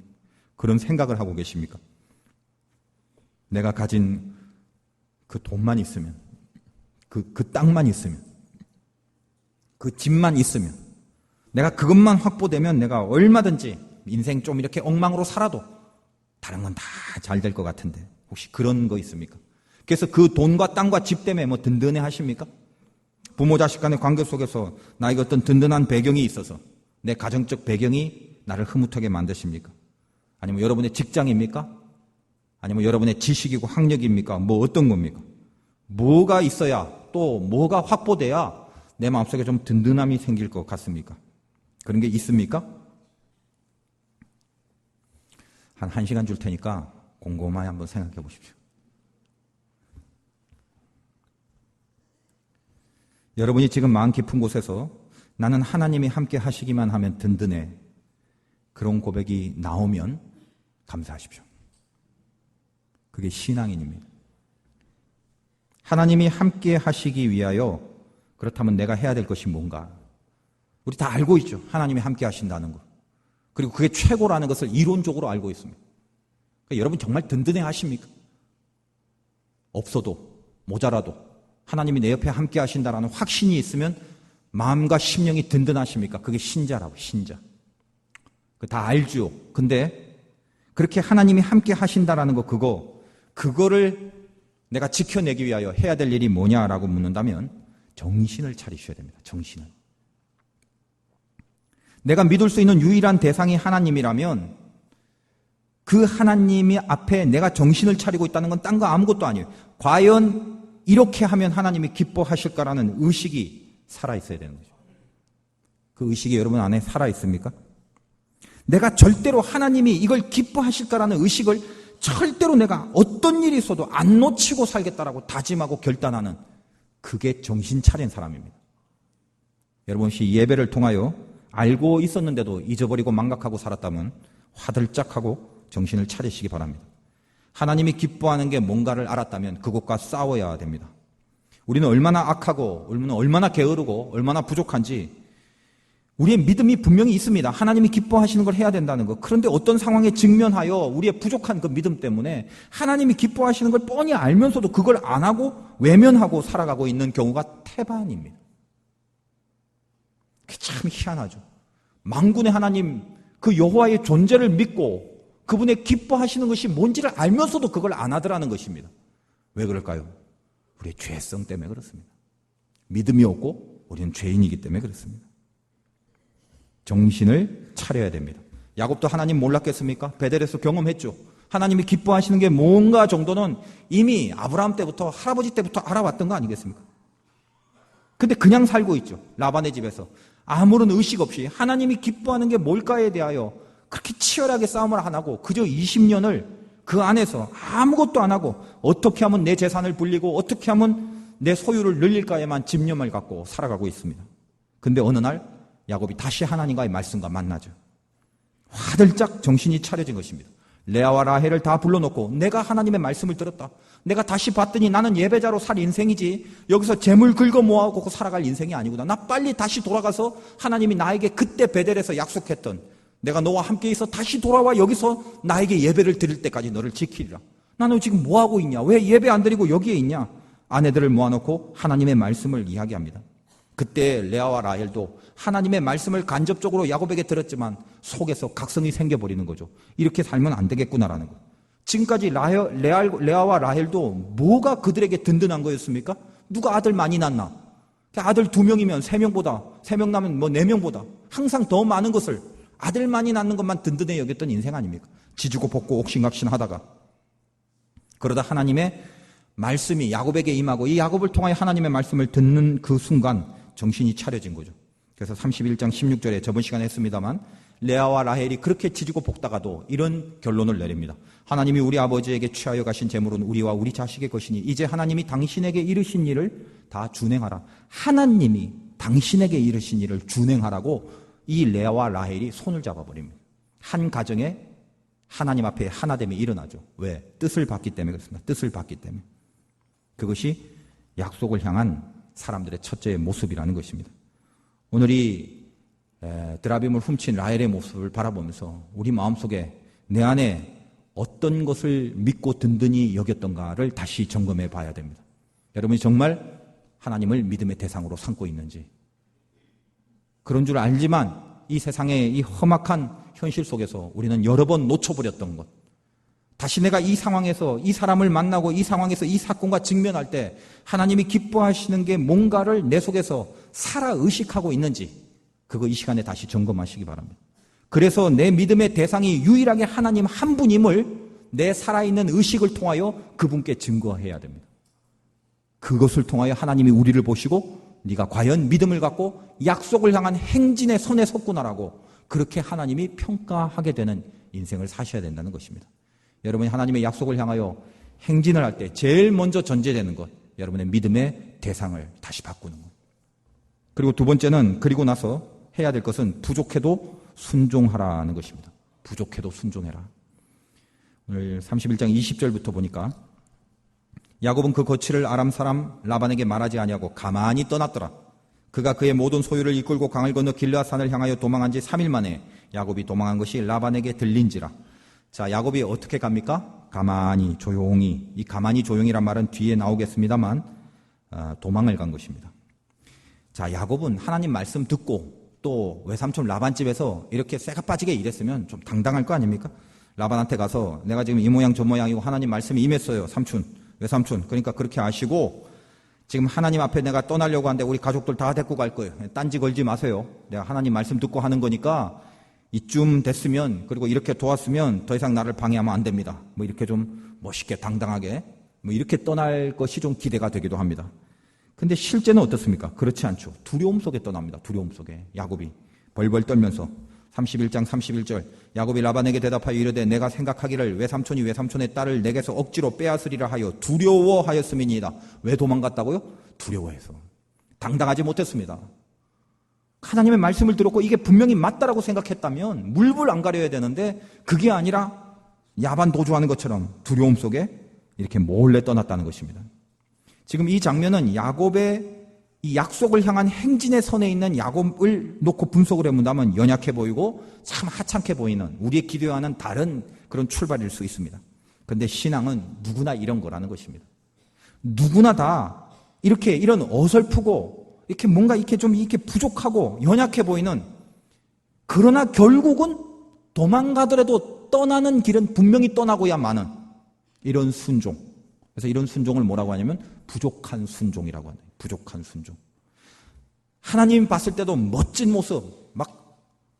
그런 생각을 하고 계십니까? 내가 가진 그 돈만 있으면 그 땅만 있으면 그 집만 있으면 내가 그것만 확보되면 내가 얼마든지 인생 좀 이렇게 엉망으로 살아도 다른 건 다 잘 될 것 같은데 혹시 그런 거 있습니까? 그래서 그 돈과 땅과 집 때문에 뭐 든든해 하십니까? 부모 자식 간의 관계 속에서 나에게 어떤 든든한 배경이 있어서 내 가정적 배경이 나를 흐뭇하게 만드십니까? 아니면 여러분의 직장입니까? 아니면 여러분의 지식이고 학력입니까? 뭐 어떤 겁니까? 뭐가 있어야 또 뭐가 확보돼야 내 마음속에 좀 든든함이 생길 것 같습니까? 그런 게 있습니까? 한 1시간 줄 테니까 곰곰하게 한번 생각해 보십시오. 여러분이 지금 마음 깊은 곳에서 나는 하나님이 함께 하시기만 하면 든든해. 그런 고백이 나오면 감사하십시오. 그게 신앙인입니다. 하나님이 함께 하시기 위하여 그렇다면 내가 해야 될 것이 뭔가? 우리 다 알고 있죠. 하나님이 함께 하신다는 것. 그리고 그게 최고라는 것을 이론적으로 알고 있습니다. 그러니까 여러분 정말 든든해 하십니까? 없어도 모자라도 하나님이 내 옆에 함께 하신다라는 확신이 있으면 마음과 심령이 든든하십니까? 그게 신자라고, 신자. 다 알죠. 근데 그렇게 하나님이 함께 하신다라는 거, 그거를 내가 지켜내기 위하여 해야 될 일이 뭐냐라고 묻는다면 정신을 차리셔야 됩니다. 정신을. 내가 믿을 수 있는 유일한 대상이 하나님이라면 그 하나님이 앞에 내가 정신을 차리고 있다는 건 딴 거 아무것도 아니에요. 과연 이렇게 하면 하나님이 기뻐하실까라는 의식이 살아있어야 되는 거죠. 그 의식이 여러분 안에 살아있습니까? 내가 절대로 하나님이 이걸 기뻐하실까라는 의식을 절대로 내가 어떤 일이 있어도 안 놓치고 살겠다라고 다짐하고 결단하는, 그게 정신 차린 사람입니다. 여러분 혹시 예배를 통하여 알고 있었는데도 잊어버리고 망각하고 살았다면 화들짝하고 정신을 차리시기 바랍니다. 하나님이 기뻐하는 게 뭔가를 알았다면 그것과 싸워야 됩니다. 우리는 얼마나 악하고 얼마나 게으르고 얼마나 부족한지 우리의 믿음이 분명히 있습니다. 하나님이 기뻐하시는 걸 해야 된다는 거. 그런데 어떤 상황에 직면하여 우리의 부족한 그 믿음 때문에 하나님이 기뻐하시는 걸 뻔히 알면서도 그걸 안 하고 외면하고 살아가고 있는 경우가 태반입니다. 그게 참 희한하죠. 만군의 하나님 그 여호와의 존재를 믿고 그분의 기뻐하시는 것이 뭔지를 알면서도 그걸 안 하더라는 것입니다. 왜 그럴까요? 우리의 죄성 때문에 그렇습니다. 믿음이 없고 우리는 죄인이기 때문에 그렇습니다. 정신을 차려야 됩니다. 야곱도 하나님 몰랐겠습니까? 베델에서 경험했죠. 하나님이 기뻐하시는 게 뭔가 정도는 이미 아브라함 때부터 할아버지 때부터 알아왔던 거 아니겠습니까? 근데 그냥 살고 있죠. 라반의 집에서 아무런 의식 없이 하나님이 기뻐하는 게 뭘까에 대하여 그렇게 치열하게 싸움을 안 하고 그저 20년을 그 안에서 아무것도 안 하고 어떻게 하면 내 재산을 불리고 어떻게 하면 내 소유를 늘릴까에만 집념을 갖고 살아가고 있습니다. 근데 어느 날 야곱이 다시 하나님과의 말씀과 만나죠. 화들짝 정신이 차려진 것입니다. 레아와 라헬을 다 불러놓고 내가 하나님의 말씀을 들었다. 내가 다시 봤더니 나는 예배자로 살 인생이지 여기서 재물 긁어 모아갖고 살아갈 인생이 아니구나. 나 빨리 다시 돌아가서 하나님이 나에게 그때 베델에서 약속했던 내가 너와 함께 있어 다시 돌아와 여기서 나에게 예배를 드릴 때까지 너를 지키리라. 나는 지금 뭐하고 있냐? 왜 예배 안 드리고 여기에 있냐? 아내들을 모아놓고 하나님의 말씀을 이야기합니다. 그때 레아와 라헬도 하나님의 말씀을 간접적으로 야곱에게 들었지만 속에서 각성이 생겨버리는 거죠. 이렇게 살면 안 되겠구나라는 거. 지금까지 레아와 라헬도 뭐가 그들에게 든든한 거였습니까? 누가 아들 많이 낳나? 아들 2명이면 3명보다, 3명 낳으면 4명보다 항상 더 많은 것을 아들 많이 낳는 것만 든든해 여겼던 인생 아닙니까? 지주고 볶고 옥신각신 하다가 그러다 하나님의 말씀이 야곱에게 임하고 이 야곱을 통하여 하나님의 말씀을 듣는 그 순간 정신이 차려진 거죠. 그래서 31장 16절에 저번 시간에 했습니다만 레아와 라헬이 그렇게 지지고 볶다가도 이런 결론을 내립니다. 하나님이 우리 아버지에게 취하여 가신 재물은 우리와 우리 자식의 것이니 이제 하나님이 당신에게 이르신 일을 다 준행하라. 하나님이 당신에게 이르신 일을 준행하라고 이 레아와 라헬이 손을 잡아버립니다. 한 가정에 하나님 앞에 하나됨이 일어나죠. 왜? 뜻을 받기 때문에 그렇습니다. 뜻을 받기 때문에. 그것이 약속을 향한 사람들의 첫째의 모습이라는 것입니다. 오늘 이 드라빔을 훔친 라헬의 모습을 바라보면서 우리 마음속에 내 안에 어떤 것을 믿고 든든히 여겼던가를 다시 점검해 봐야 됩니다. 여러분이 정말 하나님을 믿음의 대상으로 삼고 있는지, 그런 줄 알지만 이 세상의 이 험악한 현실 속에서 우리는 여러 번 놓쳐버렸던 것, 다시 내가 이 상황에서 이 사람을 만나고 이 상황에서 이 사건과 직면할 때 하나님이 기뻐하시는 게 뭔가를 내 속에서 살아 의식하고 있는지, 그거 이 시간에 다시 점검하시기 바랍니다. 그래서 내 믿음의 대상이 유일하게 하나님 한 분임을 내 살아있는 의식을 통하여 그분께 증거해야 됩니다. 그것을 통하여 하나님이 우리를 보시고 네가 과연 믿음을 갖고 약속을 향한 행진의 선에 섰구나라고 그렇게 하나님이 평가하게 되는 인생을 사셔야 된다는 것입니다. 여러분이 하나님의 약속을 향하여 행진을 할 때 제일 먼저 전제되는 것, 여러분의 믿음의 대상을 다시 바꾸는 것. 그리고 두 번째는 그리고 나서 해야 될 것은 부족해도 순종하라는 것입니다. 부족해도 순종해라. 오늘 31장 20절부터 보니까 야곱은 그 거취를 아람 사람 라반에게 말하지 아니하고 가만히 떠났더라. 그가 그의 모든 소유를 이끌고 강을 건너 길르앗산을 향하여 도망한 지 3일 만에 야곱이 도망한 것이 라반에게 들린지라. 자, 야곱이 어떻게 갑니까? 가만히 조용히. 이 가만히 조용히란 말은 뒤에 나오겠습니다만 도망을 간 것입니다. 자, 야곱은 하나님 말씀 듣고 또 외삼촌 라반 집에서 이렇게 쇠가 빠지게 일했으면 좀 당당할 거 아닙니까? 라반한테 가서 내가 지금 이 모양 저 모양이고 하나님 말씀이 임했어요. 삼촌, 외삼촌. 그러니까 그렇게 아시고 지금 하나님 앞에 내가 떠나려고 하는데 우리 가족들 다 데리고 갈 거예요. 딴지 걸지 마세요. 내가 하나님 말씀 듣고 하는 거니까 이쯤 됐으면 그리고 이렇게 도왔으면 더 이상 나를 방해하면 안 됩니다. 뭐 이렇게 좀 멋있게 당당하게 뭐 이렇게 떠날 것이 좀 기대가 되기도 합니다. 근데 실제는 어떻습니까? 그렇지 않죠. 두려움 속에 떠납니다. 두려움 속에. 야곱이 벌벌 떨면서 31장 31절 야곱이 라반에게 대답하여 이르되 내가 생각하기를 외삼촌이 외삼촌의 딸을 내게서 억지로 빼앗으리라 하여 두려워하였음이니이다. 왜 도망갔다고요? 두려워해서. 당당하지 못했습니다. 하나님의 말씀을 들었고 이게 분명히 맞다라고 생각했다면 물불 안 가려야 되는데 그게 아니라 야반 도주하는 것처럼 두려움 속에 이렇게 몰래 떠났다는 것입니다. 지금 이 장면은 야곱의 이 약속을 향한 행진의 선에 있는 야곱을 놓고 분석을 해본다면 연약해 보이고 참 하찮게 보이는 우리의 기대와는 다른 그런 출발일 수 있습니다. 그런데 신앙은 누구나 이런 거라는 것입니다. 누구나 다 이렇게 이런 어설프고 이렇게 뭔가 이렇게 좀 이렇게 부족하고 연약해 보이는 그러나 결국은 도망가더라도 떠나는 길은 분명히 떠나고야 마는 이런 순종. 그래서 이런 순종을 뭐라고 하냐면 부족한 순종이라고 하네요. 부족한 순종. 하나님 봤을 때도 멋진 모습, 막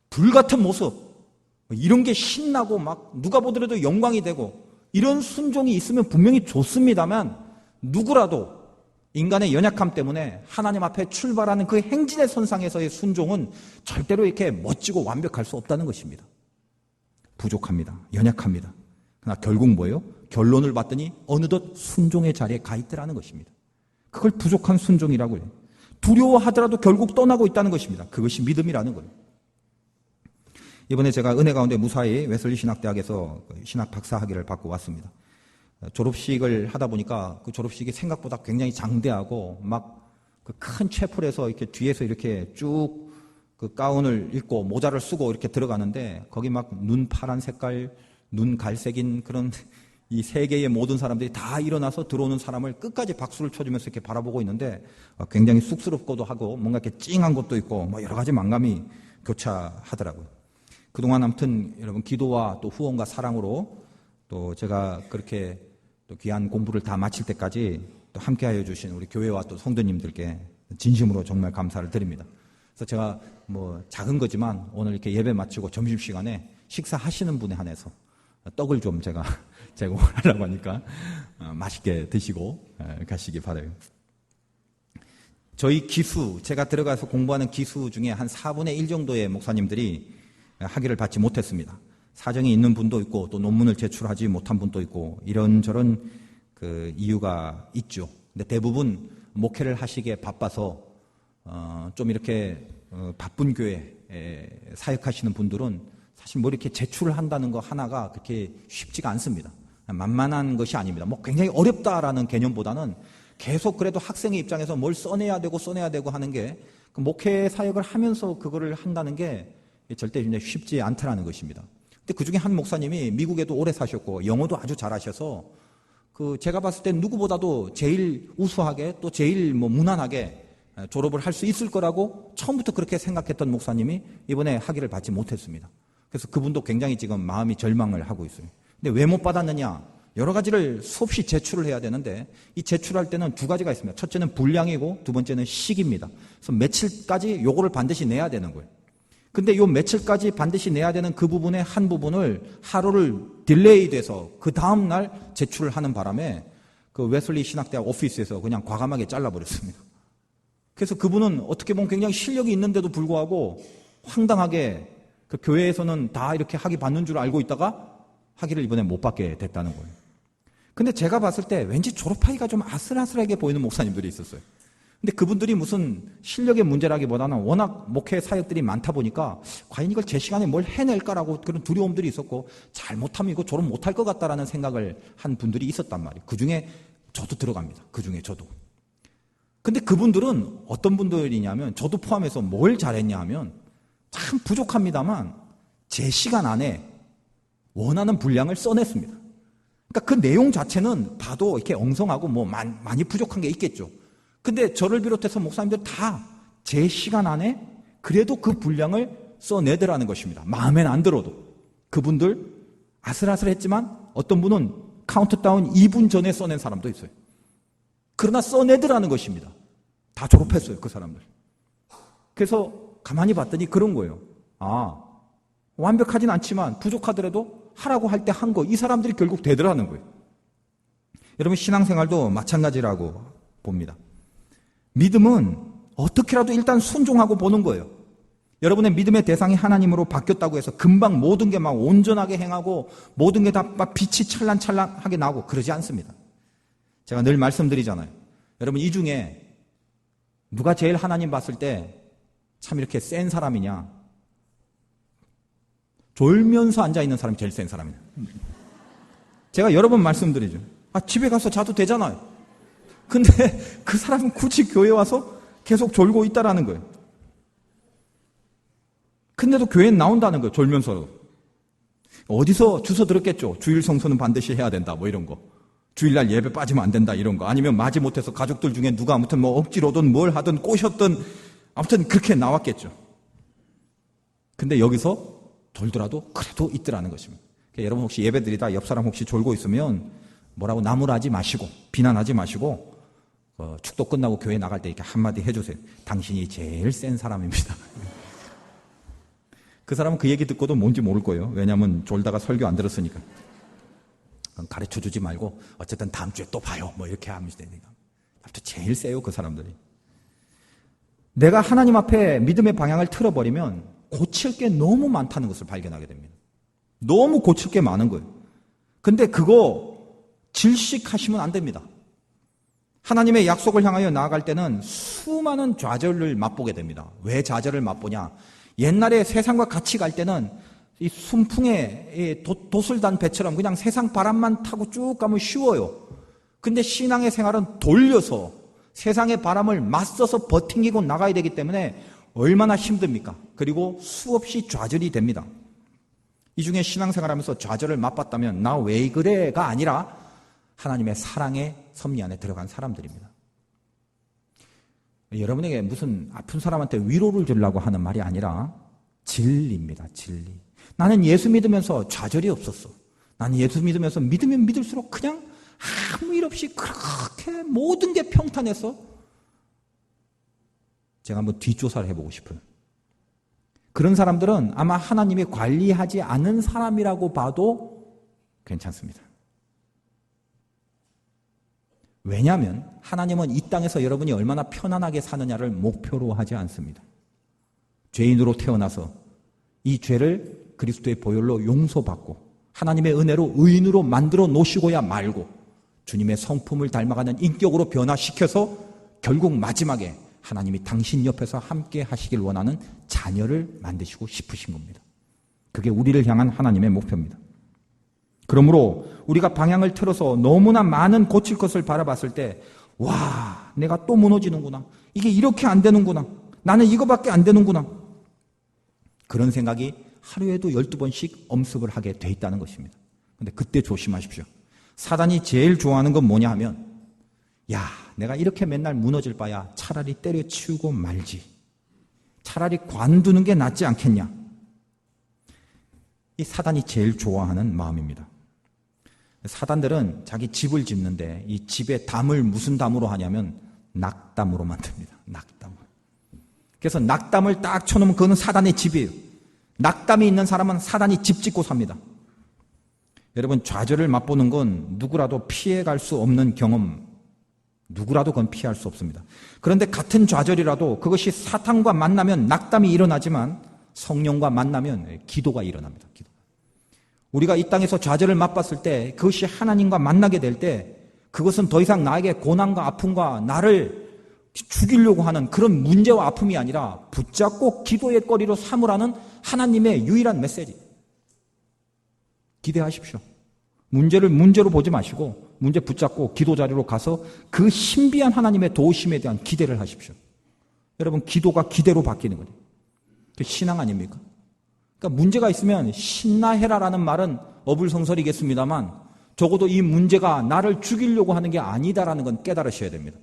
불같은 모습, 이런 게 신나고 막 누가 보더라도 영광이 되고 이런 순종이 있으면 분명히 좋습니다만 누구라도 인간의 연약함 때문에 하나님 앞에 출발하는 그 행진의 선상에서의 순종은 절대로 이렇게 멋지고 완벽할 수 없다는 것입니다. 부족합니다. 연약합니다. 그러나 결국 뭐예요? 결론을 봤더니 어느덧 순종의 자리에 가 있더라는 것입니다. 그걸 부족한 순종이라고 해요. 두려워하더라도 결국 떠나고 있다는 것입니다. 그것이 믿음이라는 거예요. 이번에 제가 은혜 가운데 무사히 웨슬리 신학대학에서 신학 박사 학위를 받고 왔습니다. 졸업식을 하다 보니까 그 졸업식이 생각보다 굉장히 장대하고 막 그 큰 채플에서 이렇게 뒤에서 이렇게 쭉 그 가운을 입고 모자를 쓰고 이렇게 들어가는데 거기 막 눈 파란 색깔, 눈 갈색인 그런 이 세계의 모든 사람들이 다 일어나서 들어오는 사람을 끝까지 박수를 쳐주면서 이렇게 바라보고 있는데 굉장히 쑥스럽고도 하고 뭔가 이렇게 찡한 것도 있고 뭐 여러 가지 만감이 교차하더라고요. 그동안 아무튼 여러분 기도와 또 후원과 사랑으로 또 제가 그렇게 또 귀한 공부를 다 마칠 때까지 또 함께하여 주신 우리 교회와 또 성도님들께 진심으로 정말 감사를 드립니다. 그래서 제가 뭐 작은 거지만 오늘 이렇게 예배 마치고 점심시간에 식사하시는 분에 한해서 떡을 좀 제가 제공하려고 하니까 맛있게 드시고 가시기 바라요. 저희 기수, 제가 들어가서 공부하는 기수 중에 한 4분의 1 정도의 목사님들이 학위를 받지 못했습니다. 사정이 있는 분도 있고 또 논문을 제출하지 못한 분도 있고 이런저런 그 이유가 있죠. 근데 대부분 목회를 하시기에 바빠서 좀 이렇게 바쁜 교회에 사역하시는 분들은 사실 뭐 이렇게 제출을 한다는 거 하나가 그렇게 쉽지가 않습니다. 만만한 것이 아닙니다. 뭐 굉장히 어렵다라는 개념보다는 계속 그래도 학생의 입장에서 뭘 써내야 되고 하는 게 그 목회 사역을 하면서 그거를 한다는 게 절대 쉽지 않다라는 것입니다. 근데 그 중에 한 목사님이 미국에도 오래 사셨고 영어도 아주 잘하셔서 그 제가 봤을 때 누구보다도 제일 우수하게 또 제일 뭐 무난하게 졸업을 할 수 있을 거라고 처음부터 그렇게 생각했던 목사님이 이번에 학위를 받지 못했습니다. 그래서 그분도 굉장히 지금 마음이 절망을 하고 있어요. 근데 왜 못 받았느냐? 여러 가지를 수없이 제출을 해야 되는데 이 제출할 때는 두 가지가 있습니다. 첫째는 분량이고 두 번째는 시기입니다. 그래서 며칠까지 요거를 반드시 내야 되는 거예요. 근데 요 며칠까지 반드시 내야 되는 그 부분의 한 부분을 하루를 딜레이 돼서 그 다음 날 제출을 하는 바람에 그 웨슬리 신학대학 오피스에서 그냥 과감하게 잘라버렸습니다. 그래서 그분은 어떻게 보면 굉장히 실력이 있는데도 불구하고 황당하게 그 교회에서는 다 이렇게 학위 받는 줄 알고 있다가 학위를 이번에 못 받게 됐다는 거예요. 근데 제가 봤을 때 왠지 졸업하기가 좀 아슬아슬하게 보이는 목사님들이 있었어요. 근데 그분들이 무슨 실력의 문제라기보다는 워낙 목회 사역들이 많다 보니까 과연 이걸 제 시간에 뭘 해낼까라고 그런 두려움들이 있었고 잘못하면 이거 졸업 못할 것 같다라는 생각을 한 분들이 있었단 말이에요. 그중에 저도 들어갑니다. 그중에 저도. 근데 그분들은 어떤 분들이냐면 저도 포함해서 뭘 잘했냐 하면 참 부족합니다만 제 시간 안에 원하는 분량을 써냈습니다. 그러니까 그 내용 자체는 봐도 이렇게 엉성하고 뭐 많이 부족한 게 있겠죠. 근데 저를 비롯해서 목사님들 다 제 시간 안에 그래도 그 분량을 써내더라는 것입니다. 마음에는 안 들어도. 그분들 아슬아슬했지만 어떤 분은 카운트다운 2분 전에 써낸 사람도 있어요. 그러나 써내더라는 것입니다. 다 졸업했어요, 그 사람들. 그래서 가만히 봤더니 그런 거예요. 아, 완벽하진 않지만 부족하더라도 하라고 할 때 한 거, 이 사람들이 결국 되더라는 거예요. 여러분, 신앙생활도 마찬가지라고 봅니다. 믿음은 어떻게라도 일단 순종하고 보는 거예요. 여러분의 믿음의 대상이 하나님으로 바뀌었다고 해서 금방 모든 게 막 온전하게 행하고 모든 게 다 막 빛이 찰랑찰랑하게 나오고 그러지 않습니다. 제가 늘 말씀드리잖아요. 여러분, 이 중에 누가 제일 하나님 봤을 때 참 이렇게 센 사람이냐? 졸면서 앉아있는 사람이 제일 센 사람이에요. 제가 여러 번 말씀드리죠. 집에 가서 자도 되잖아요. 근데 그 사람은 굳이 교회 와서 계속 졸고 있다라는 거예요. 근데도 교회에 나온다는 거예요. 졸면서도. 어디서 주워 들었겠죠. 주일 성수는 반드시 해야 된다, 뭐 이런 거. 주일날 예배 빠지면 안 된다, 이런 거. 아니면 마지 못해서 가족들 중에 누가 아무튼 뭐 억지로든 뭘 하든 꼬셨든 아무튼 그렇게 나왔겠죠. 근데 여기서 졸더라도 그래도 있더라는 것입니다. 그러니까 여러분 혹시 예배 드리다 옆 사람 혹시 졸고 있으면 뭐라고 나무라지 마시고 비난하지 마시고 축도 끝나고 교회 나갈 때 이렇게 한마디 해주세요. 당신이 제일 센 사람입니다. 그 사람은 그 얘기 듣고도 뭔지 모를 거예요. 왜냐하면 졸다가 설교 안 들었으니까. 가르쳐주지 말고 어쨌든 다음 주에 또 봐요. 뭐 이렇게 하면 되니까. 아무튼 제일 세요, 그 사람들이. 내가 하나님 앞에 믿음의 방향을 틀어버리면 고칠 게 너무 많다는 것을 발견하게 됩니다. 너무 고칠 게 많은 거예요. 근데 그거 질식하시면 안 됩니다. 하나님의 약속을 향하여 나아갈 때는 수많은 좌절을 맛보게 됩니다. 왜 좌절을 맛보냐? 옛날에 세상과 같이 갈 때는 이 순풍에 도슬단 배처럼 그냥 세상 바람만 타고 쭉 가면 쉬워요. 근데 신앙의 생활은 돌려서 세상의 바람을 맞서서 버팅기고 나가야 되기 때문에 얼마나 힘듭니까? 그리고 수없이 좌절이 됩니다. 이 중에 신앙생활하면서 좌절을 맛봤다면 나 왜 그래가 아니라 하나님의 사랑의 섭리 안에 들어간 사람들입니다. 여러분에게 무슨 아픈 사람한테 위로를 주려고 하는 말이 아니라 진리입니다. 진리. 나는 예수 믿으면서 좌절이 없었어. 나는 예수 믿으면서 믿으면 믿을수록 그냥 아무 일 없이 그렇게 모든 게 평탄해서 제가 한번 뒷조사를 해보고 싶어요. 그런 사람들은 아마 하나님이 관리하지 않은 사람이라고 봐도 괜찮습니다. 왜냐하면 하나님은 이 땅에서 여러분이 얼마나 편안하게 사느냐를 목표로 하지 않습니다. 죄인으로 태어나서 이 죄를 그리스도의 보혈로 용서받고 하나님의 은혜로 의인으로 만들어 놓으시고야 말고 주님의 성품을 닮아가는 인격으로 변화시켜서 결국 마지막에 하나님이 당신 옆에서 함께 하시길 원하는 자녀를 만드시고 싶으신 겁니다. 그게 우리를 향한 하나님의 목표입니다. 그러므로 우리가 방향을 틀어서 너무나 많은 고칠 것을 바라봤을 때 와, 내가 또 무너지는구나. 이게 이렇게 안 되는구나. 나는 이거밖에 안 되는구나. 그런 생각이 하루에도 12번씩 엄습을 하게 돼 있다는 것입니다. 근데 그때 조심하십시오. 사단이 제일 좋아하는 건 뭐냐 하면 야, 내가 이렇게 맨날 무너질 바야 차라리 때려치우고 말지. 차라리 관두는 게 낫지 않겠냐. 이 사단이 제일 좋아하는 마음입니다. 사단들은 자기 집을 짓는데 이 집에 담을 무슨 담으로 하냐면 낙담으로 만듭니다. 낙담으로. 그래서 낙담을 딱 쳐놓으면 그거는 사단의 집이에요. 낙담이 있는 사람은 사단이 집 짓고 삽니다. 여러분, 좌절을 맛보는 건 누구라도 피해갈 수 없는 경험, 누구라도 그건 피할 수 없습니다. 그런데 같은 좌절이라도 그것이 사탄과 만나면 낙담이 일어나지만 성령과 만나면 기도가 일어납니다. 기도. 우리가 이 땅에서 좌절을 맛봤을 때 그것이 하나님과 만나게 될 때 그것은 더 이상 나에게 고난과 아픔과 나를 죽이려고 하는 그런 문제와 아픔이 아니라 붙잡고 기도의 거리로 삼으라는 하나님의 유일한 메시지. 기대하십시오. 문제를 문제로 보지 마시고 문제 붙잡고 기도 자리로 가서 그 신비한 하나님의 도우심에 대한 기대를 하십시오. 여러분, 기도가 기대로 바뀌는 거예요. 그 신앙 아닙니까? 그러니까 문제가 있으면 신나해라라는 말은 어불성설이겠습니다만 적어도 이 문제가 나를 죽이려고 하는 게 아니다라는 건 깨달으셔야 됩니다.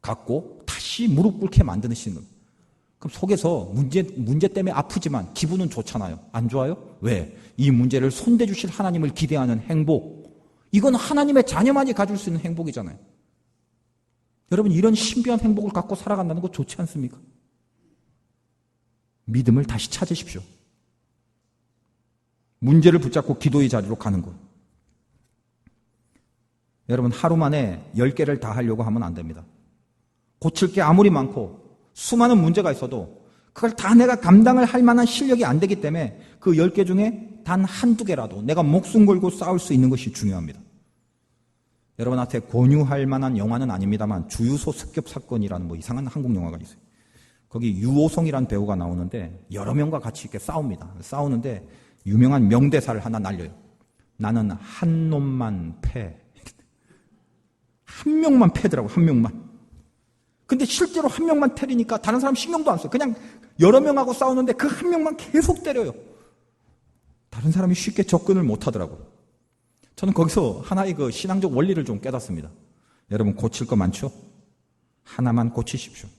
갖고 다시 무릎 꿇게 만드시는 겁니다. 그럼 속에서 문제 때문에 아프지만 기분은 좋잖아요. 안 좋아요? 왜? 이 문제를 손대주실 하나님을 기대하는 행복. 이건 하나님의 자녀만이 가질 수 있는 행복이잖아요. 여러분, 이런 신비한 행복을 갖고 살아간다는 거 좋지 않습니까? 믿음을 다시 찾으십시오. 문제를 붙잡고 기도의 자리로 가는 것. 여러분, 하루 만에 10개를 다 하려고 하면 안 됩니다. 고칠 게 아무리 많고 수많은 문제가 있어도 그걸 다 내가 감당을 할 만한 실력이 안 되기 때문에 그 10개 중에 단 한두 개라도 내가 목숨 걸고 싸울 수 있는 것이 중요합니다. 여러분한테 권유할 만한 영화는 아닙니다만 주유소 습격 사건이라는 뭐 이상한 한국 영화가 있어요. 거기 유호성이라는 배우가 나오는데 여러 명과 같이 이렇게 싸웁니다. 싸우는데 유명한 명대사를 하나 날려요. 나는 한 놈만 패. 한 명만 패더라고, 한 명만. 근데 실제로 한 명만 때리니까 다른 사람 신경도 안 써요. 그냥 여러 명하고 싸우는데 그 한 명만 계속 때려요. 다른 사람이 쉽게 접근을 못 하더라고요. 저는 거기서 하나의 그 신앙적 원리를 좀 깨닫습니다. 여러분, 고칠 거 많죠? 하나만 고치십시오.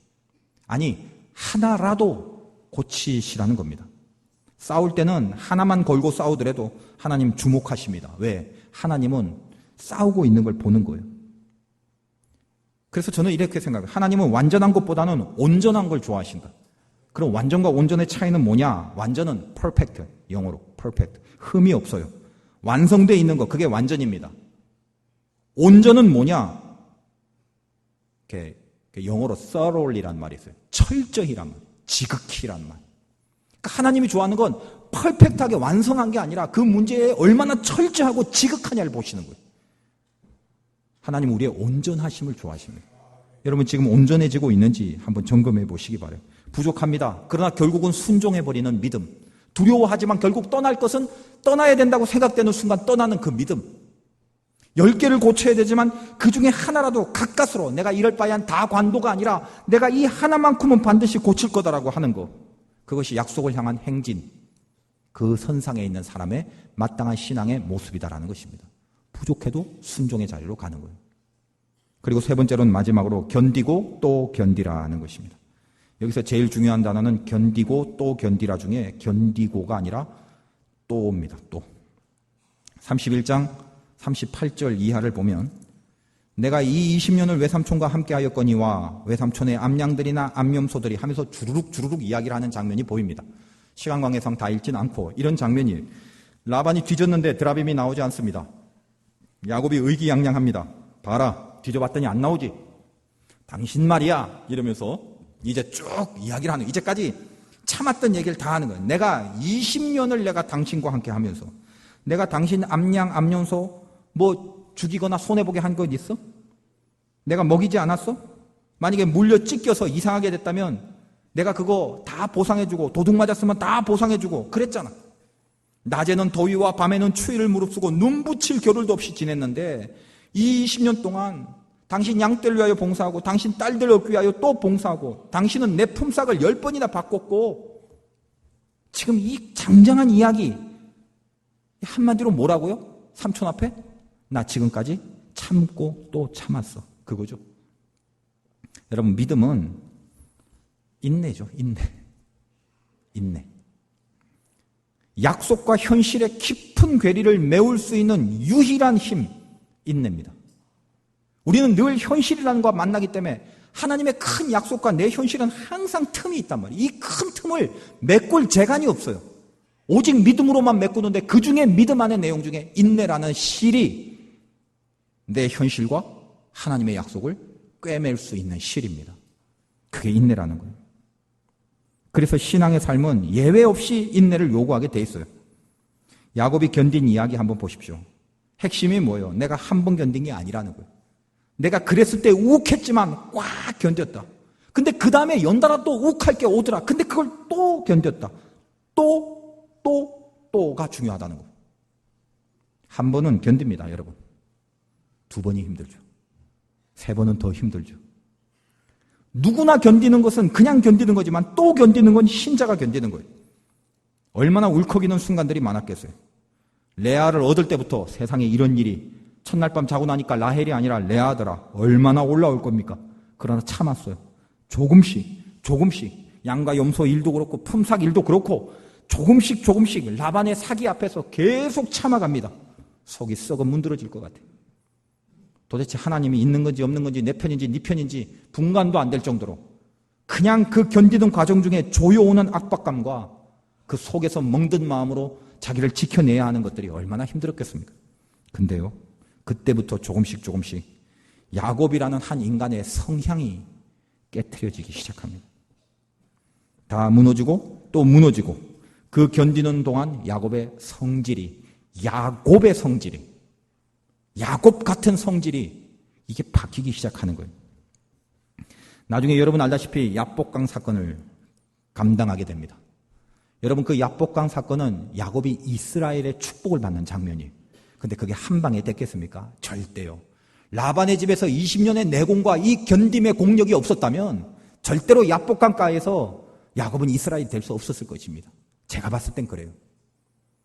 아니, 하나라도 고치시라는 겁니다. 싸울 때는 하나만 걸고 싸우더라도 하나님 주목하십니다. 왜? 하나님은 싸우고 있는 걸 보는 거예요. 그래서 저는 이렇게 생각해요. 하나님은 완전한 것보다는 온전한 걸 좋아하신다. 그럼 완전과 온전의 차이는 뭐냐? 완전은 perfect, 영어로 perfect, 흠이 없어요. 완성되어 있는 것, 그게 완전입니다. 온전은 뭐냐? 영어로 thoroughly란 말이 있어요. 철저히란 말, 지극히란 말. 그러니까 하나님이 좋아하는 건 퍼펙트하게 완성한 게 아니라 그 문제에 얼마나 철저하고 지극하냐를 보시는 거예요. 하나님 우리의 온전하심을 좋아하십니다. 여러분, 지금 온전해지고 있는지 한번 점검해 보시기 바라요. 부족합니다. 그러나 결국은 순종해버리는 믿음. 두려워하지만 결국 떠날 것은 떠나야 된다고 생각되는 순간 떠나는 그 믿음. 10개를 고쳐야 되지만 그 중에 하나라도 가까스로 내가 이럴 바에는 다 관도가 아니라 내가 이 하나만큼은 반드시 고칠 거다라고 하는 것. 그것이 약속을 향한 행진. 그 선상에 있는 사람의 마땅한 신앙의 모습이다라는 것입니다. 부족해도 순종의 자리로 가는 거예요. 그리고 세 번째로는 마지막으로 견디고 또 견디라는 것입니다. 여기서 제일 중요한 단어는 견디고 또 견디라 중에 견디고가 아니라 또입니다. 또. 31장 38절 이하를 보면 내가 이 20년을 외삼촌과 함께 하였거니와 외삼촌의 암양들이나 암염소들이 하면서 주르륵 이야기를 하는 장면이 보입니다. 시간 관계상 다 읽진 않고 이런 장면이 라반이 뒤졌는데 드라빔이 나오지 않습니다. 야곱이 의기양양합니다. 봐라, 뒤져봤더니 안 나오지. 당신 말이야 이러면서 이제 쭉 이야기를 하는, 이제까지 참았던 얘기를 다 하는 거예요. 내가 20년을 내가 당신과 함께 하면서 내가 당신 암양 암염소 뭐 죽이거나 손해보게 한 것 있어? 내가 먹이지 않았어? 만약에 물려 찢겨서 이상하게 됐다면 내가 그거 다 보상해주고 도둑 맞았으면 다 보상해주고 그랬잖아. 낮에는 더위와 밤에는 추위를 무릅쓰고 눈 붙일 겨를도 없이 지냈는데 이 20년 동안 당신 양떼를 위하여 봉사하고 당신 딸들 얻기 위하여 또 봉사하고 당신은 내 품삯을 10번이나 바꿨고 지금 이 장장한 이야기 한마디로 뭐라고요? 삼촌 앞에? 나 지금까지 참고 또 참았어. 그거죠. 여러분, 믿음은 인내죠. 인내. 약속과 현실의 깊은 괴리를 메울 수 있는 유일한 힘, 인내입니다. 우리는 늘 현실이라는 것과 만나기 때문에 하나님의 큰 약속과 내 현실은 항상 틈이 있단 말이에요. 이 큰 틈을 메꿀 재간이 없어요. 오직 믿음으로만 메꾸는데 그 중에 믿음 안의 내용 중에 인내라는 실이 내 현실과 하나님의 약속을 꿰맬 수 있는 실입니다. 그게 인내라는 거예요. 그래서 신앙의 삶은 예외 없이 인내를 요구하게 돼 있어요. 야곱이 견딘 이야기 한번 보십시오. 핵심이 뭐예요? 내가 한 번 견딘 게 아니라는 거예요. 내가 그랬을 때 욱했지만 꽉 견뎠다. 근데 그 다음에 연달아 또 욱할 게 오더라. 근데 그걸 또 견뎠다. 또가 중요하다는 거예요. 한 번은 견딥니다, 여러분. 2번이 힘들죠. 3번은 더 힘들죠. 누구나 견디는 것은 그냥 견디는 거지만 또 견디는 건 신자가 견디는 거예요. 얼마나 울컥이는 순간들이 많았겠어요. 레아를 얻을 때부터 세상에 이런 일이, 첫날 밤 자고 나니까 라헬이 아니라 레아더라. 얼마나 올라올 겁니까? 그러나 참았어요. 조금씩 양과 염소 일도 그렇고 품삯 일도 그렇고 조금씩 라반의 사기 앞에서 계속 참아갑니다. 속이 썩어 문드러질 것 같아요. 도대체 하나님이 있는 건지 없는 건지 내 편인지 네 편인지 분간도 안 될 정도로 그냥 그 견디는 과정 중에 조여오는 압박감과 그 속에서 멍든 마음으로 자기를 지켜내야 하는 것들이 얼마나 힘들었겠습니까? 근데요, 그때부터 조금씩 야곱이라는 한 인간의 성향이 깨트려지기 시작합니다. 다 무너지고 또 무너지고 그 견디는 동안 야곱의 성질이 야곱 같은 성질이 이게 바뀌기 시작하는 거예요. 나중에 여러분 알다시피 야복강 사건을 감당하게 됩니다. 여러분 그 야복강 사건은 야곱이 이스라엘의 축복을 받는 장면이에요. 근데 그게 한 방에 됐겠습니까? 절대요. 라반의 집에서 20년의 내공과 이 견딤의 공력이 없었다면 절대로 야복강가에서 야곱은 이스라엘이 될 수 없었을 것입니다. 제가 봤을 땐 그래요.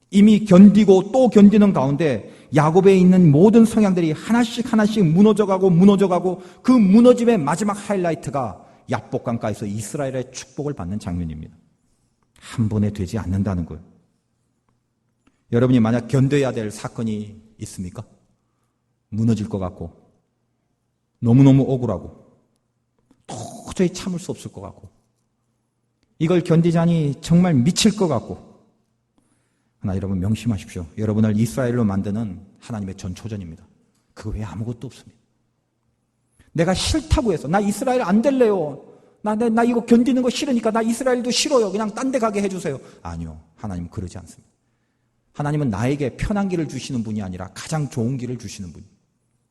이미 견디고 또 견디는 가운데 야곱에 있는 모든 성향들이 하나씩 무너져가고 그 무너짐의 마지막 하이라이트가 야복강가에서 이스라엘의 축복을 받는 장면입니다. 한 번에 되지 않는다는 거예요. 여러분이 만약 견뎌야 될 사건이 있습니까? 무너질 것 같고 너무너무 억울하고 도저히 참을 수 없을 것 같고 이걸 견디자니 정말 미칠 것 같고 하나 여러분 명심하십시오. 여러분을 이스라엘로 만드는 하나님의 전초전입니다. 그 외에 아무것도 없습니다. 내가 싫다고 해서 나 이스라엘 안 될래요. 나 이거 견디는 거 싫으니까 나 이스라엘도 싫어요. 그냥 딴 데 가게 해주세요. 아니요. 하나님은 그러지 않습니다. 하나님은 나에게 편한 길을 주시는 분이 아니라 가장 좋은 길을 주시는 분이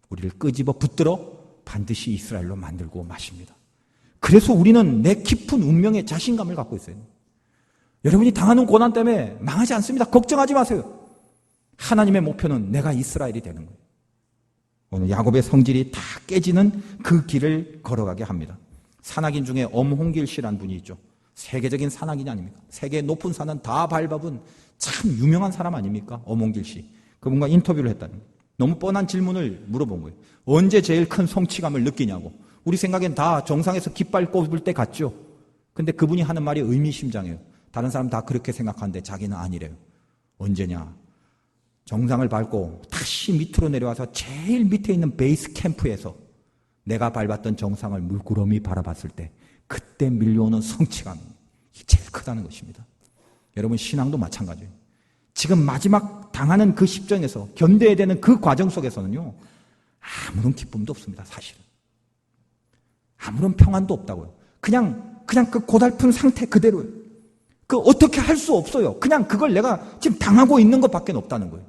우리를 끄집어 붙들어 반드시 이스라엘로 만들고 마십니다. 그래서 우리는 내 깊은 운명에 자신감을 갖고 있어요. 여러분이 당하는 고난 때문에 망하지 않습니다. 걱정하지 마세요. 하나님의 목표는 내가 이스라엘이 되는 거예요. 오늘 야곱의 성질이 다 깨지는 그 길을 걸어가게 합니다. 산악인 중에 엄홍길 씨라는 분이 있죠. 세계적인 산악인이 아닙니까? 세계 높은 산은 다 밟아본 참 유명한 사람 아닙니까? 엄홍길 씨. 그분과 인터뷰를 했다는 거예요. 너무 뻔한 질문을 물어본 거예요. 언제 제일 큰 성취감을 느끼냐고. 우리 생각엔 다 정상에서 깃발 꼽을 때 같죠. 근데 그분이 하는 말이 의미심장해요. 다른 사람 다 그렇게 생각하는데 자기는 아니래요. 언제냐? 정상을 밟고 다시 밑으로 내려와서 제일 밑에 있는 베이스 캠프에서 내가 밟았던 정상을 물구름이 바라봤을 때 그때 밀려오는 성취감이 제일 크다는 것입니다. 여러분 신앙도 마찬가지예요. 지금 마지막 당하는 그 십정에서 견뎌야 되는 그 과정 속에서는요. 아무런 기쁨도 없습니다. 사실은. 아무런 평안도 없다고요. 그냥 그 고달픈 상태 그대로예요. 그 어떻게 할 수 없어요. 그냥 그걸 내가 지금 당하고 있는 것밖에 없다는 거예요.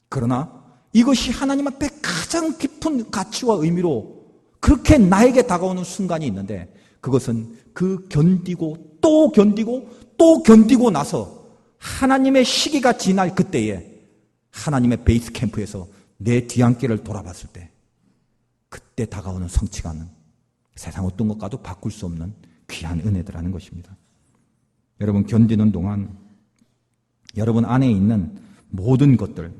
그러나 이것이 하나님 앞에 가장 깊은 가치와 의미로 그렇게 나에게 다가오는 순간이 있는데 그것은 그 견디고 또 견디고 또 견디고 나서 하나님의 시기가 지날 그때에 하나님의 베이스 캠프에서 내 뒤안길을 돌아봤을 때 그때 다가오는 성취감은 세상 어떤 것과도 바꿀 수 없는 귀한 은혜들하는 것입니다. 여러분 견디는 동안 여러분 안에 있는 모든 것들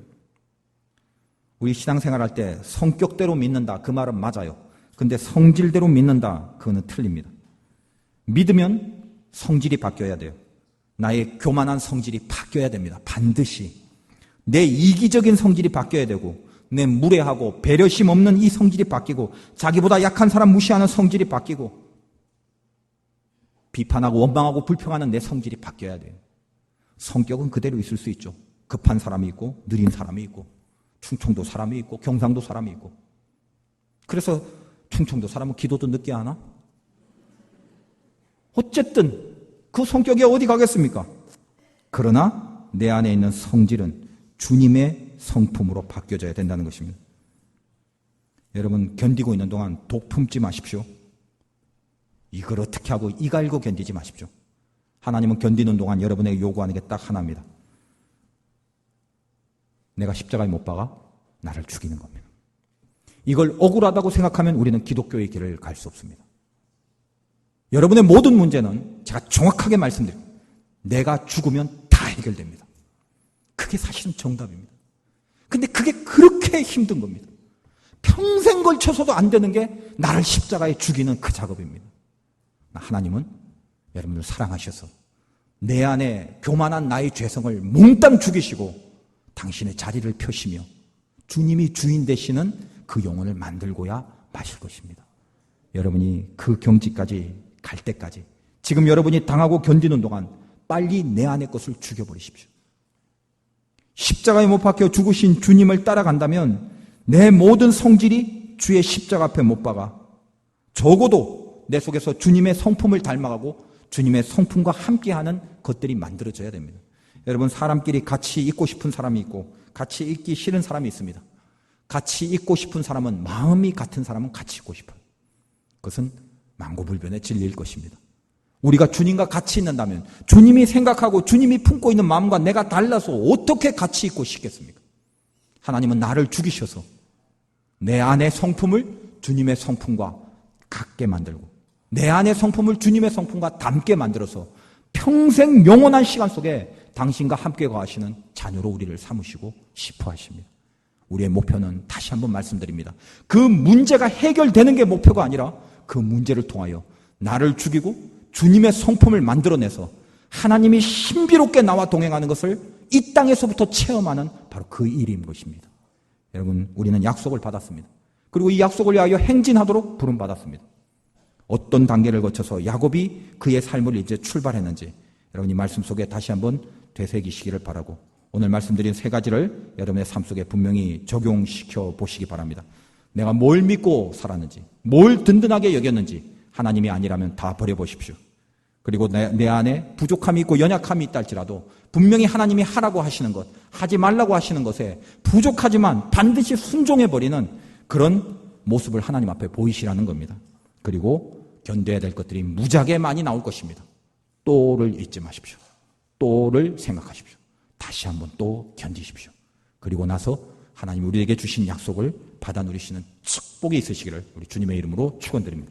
우리 신앙생활할 때 성격대로 믿는다 그 말은 맞아요. 근데 성질대로 믿는다 그거는 틀립니다. 믿으면 성질이 바뀌어야 돼요. 나의 교만한 성질이 바뀌어야 됩니다. 반드시. 내 이기적인 성질이 바뀌어야 되고 내 무례하고 배려심 없는 이 성질이 바뀌고 자기보다 약한 사람 무시하는 성질이 바뀌고 비판하고 원망하고 불평하는 내 성질이 바뀌어야 돼요. 성격은 그대로 있을 수 있죠. 급한 사람이 있고 느린 사람이 있고 충청도 사람이 있고 경상도 사람이 있고 그래서 충청도 사람은 기도도 늦게 하나? 어쨌든 그 성격이 어디 가겠습니까? 그러나 내 안에 있는 성질은 주님의 성품으로 바뀌어져야 된다는 것입니다. 여러분 견디고 있는 동안 독 품지 마십시오. 이걸 어떻게 하고 이 갈고 견디지 마십시오. 하나님은 견디는 동안 여러분에게 요구하는 게 딱 하나입니다. 내가 십자가에 못 박아 나를 죽이는 겁니다. 이걸 억울하다고 생각하면 우리는 기독교의 길을 갈 수 없습니다. 여러분의 모든 문제는 제가 정확하게 말씀드립니다. 내가 죽으면 다 해결됩니다. 그게 사실은 정답입니다. 근데 그게 그렇게 힘든 겁니다. 평생 걸쳐서도 안 되는 게 나를 십자가에 죽이는 그 작업입니다. 하나님은 여러분을 사랑하셔서 내 안에 교만한 나의 죄성을 몽땅 죽이시고 당신의 자리를 펴시며 주님이 주인 되시는 그 영혼을 만들고야 마실 것입니다. 여러분이 그 경지까지 갈 때까지 지금 여러분이 당하고 견디는 동안 빨리 내 안의 것을 죽여버리십시오. 십자가에 못 박혀 죽으신 주님을 따라간다면 내 모든 성질이 주의 십자가 앞에 못 박아 적어도 내 속에서 주님의 성품을 닮아가고 주님의 성품과 함께하는 것들이 만들어져야 됩니다. 여러분, 사람끼리 같이 있고 싶은 사람이 있고 같이 있기 싫은 사람이 있습니다. 같이 있고 싶은 사람은, 마음이 같은 사람은 같이 있고 싶어요. 그것은 만고불변의 진리일 것입니다. 우리가 주님과 같이 있는다면 주님이 생각하고 주님이 품고 있는 마음과 내가 달라서 어떻게 같이 있고 싶겠습니까? 하나님은 나를 죽이셔서 내 안의 성품을 주님의 성품과 같게 만들고 내 안의 성품을 주님의 성품과 닮게 만들어서 평생 영원한 시간 속에 당신과 함께 거하시는 자녀로 우리를 삼으시고 싶어 하십니다. 우리의 목표는 다시 한번 말씀드립니다. 그 문제가 해결되는 게 목표가 아니라 그 문제를 통하여 나를 죽이고 주님의 성품을 만들어내서 하나님이 신비롭게 나와 동행하는 것을 이 땅에서부터 체험하는 바로 그 일인 것입니다. 여러분, 우리는 약속을 받았습니다. 그리고 이 약속을 위하여 행진하도록 부름받았습니다. 어떤 단계를 거쳐서 야곱이 그의 삶을 이제 출발했는지 여러분이 말씀 속에 다시 한번 되새기시기를 바라고, 오늘 말씀드린 세 가지를 여러분의 삶 속에 분명히 적용시켜 보시기 바랍니다. 내가 뭘 믿고 살았는지, 뭘 든든하게 여겼는지 하나님이 아니라면 다 버려보십시오. 그리고 내 안에 부족함이 있고 연약함이 있다 할지라도 분명히 하나님이 하라고 하시는 것, 하지 말라고 하시는 것에 부족하지만 반드시 순종해버리는 그런 모습을 하나님 앞에 보이시라는 겁니다. 그리고 견뎌야 될 것들이 무지하게 많이 나올 것입니다. 또를 잊지 마십시오. 또를 생각하십시오. 다시 한번 또 견디십시오. 그리고 나서 하나님 우리에게 주신 약속을 받아 누리시는 축복이 있으시기를 우리 주님의 이름으로 축원드립니다.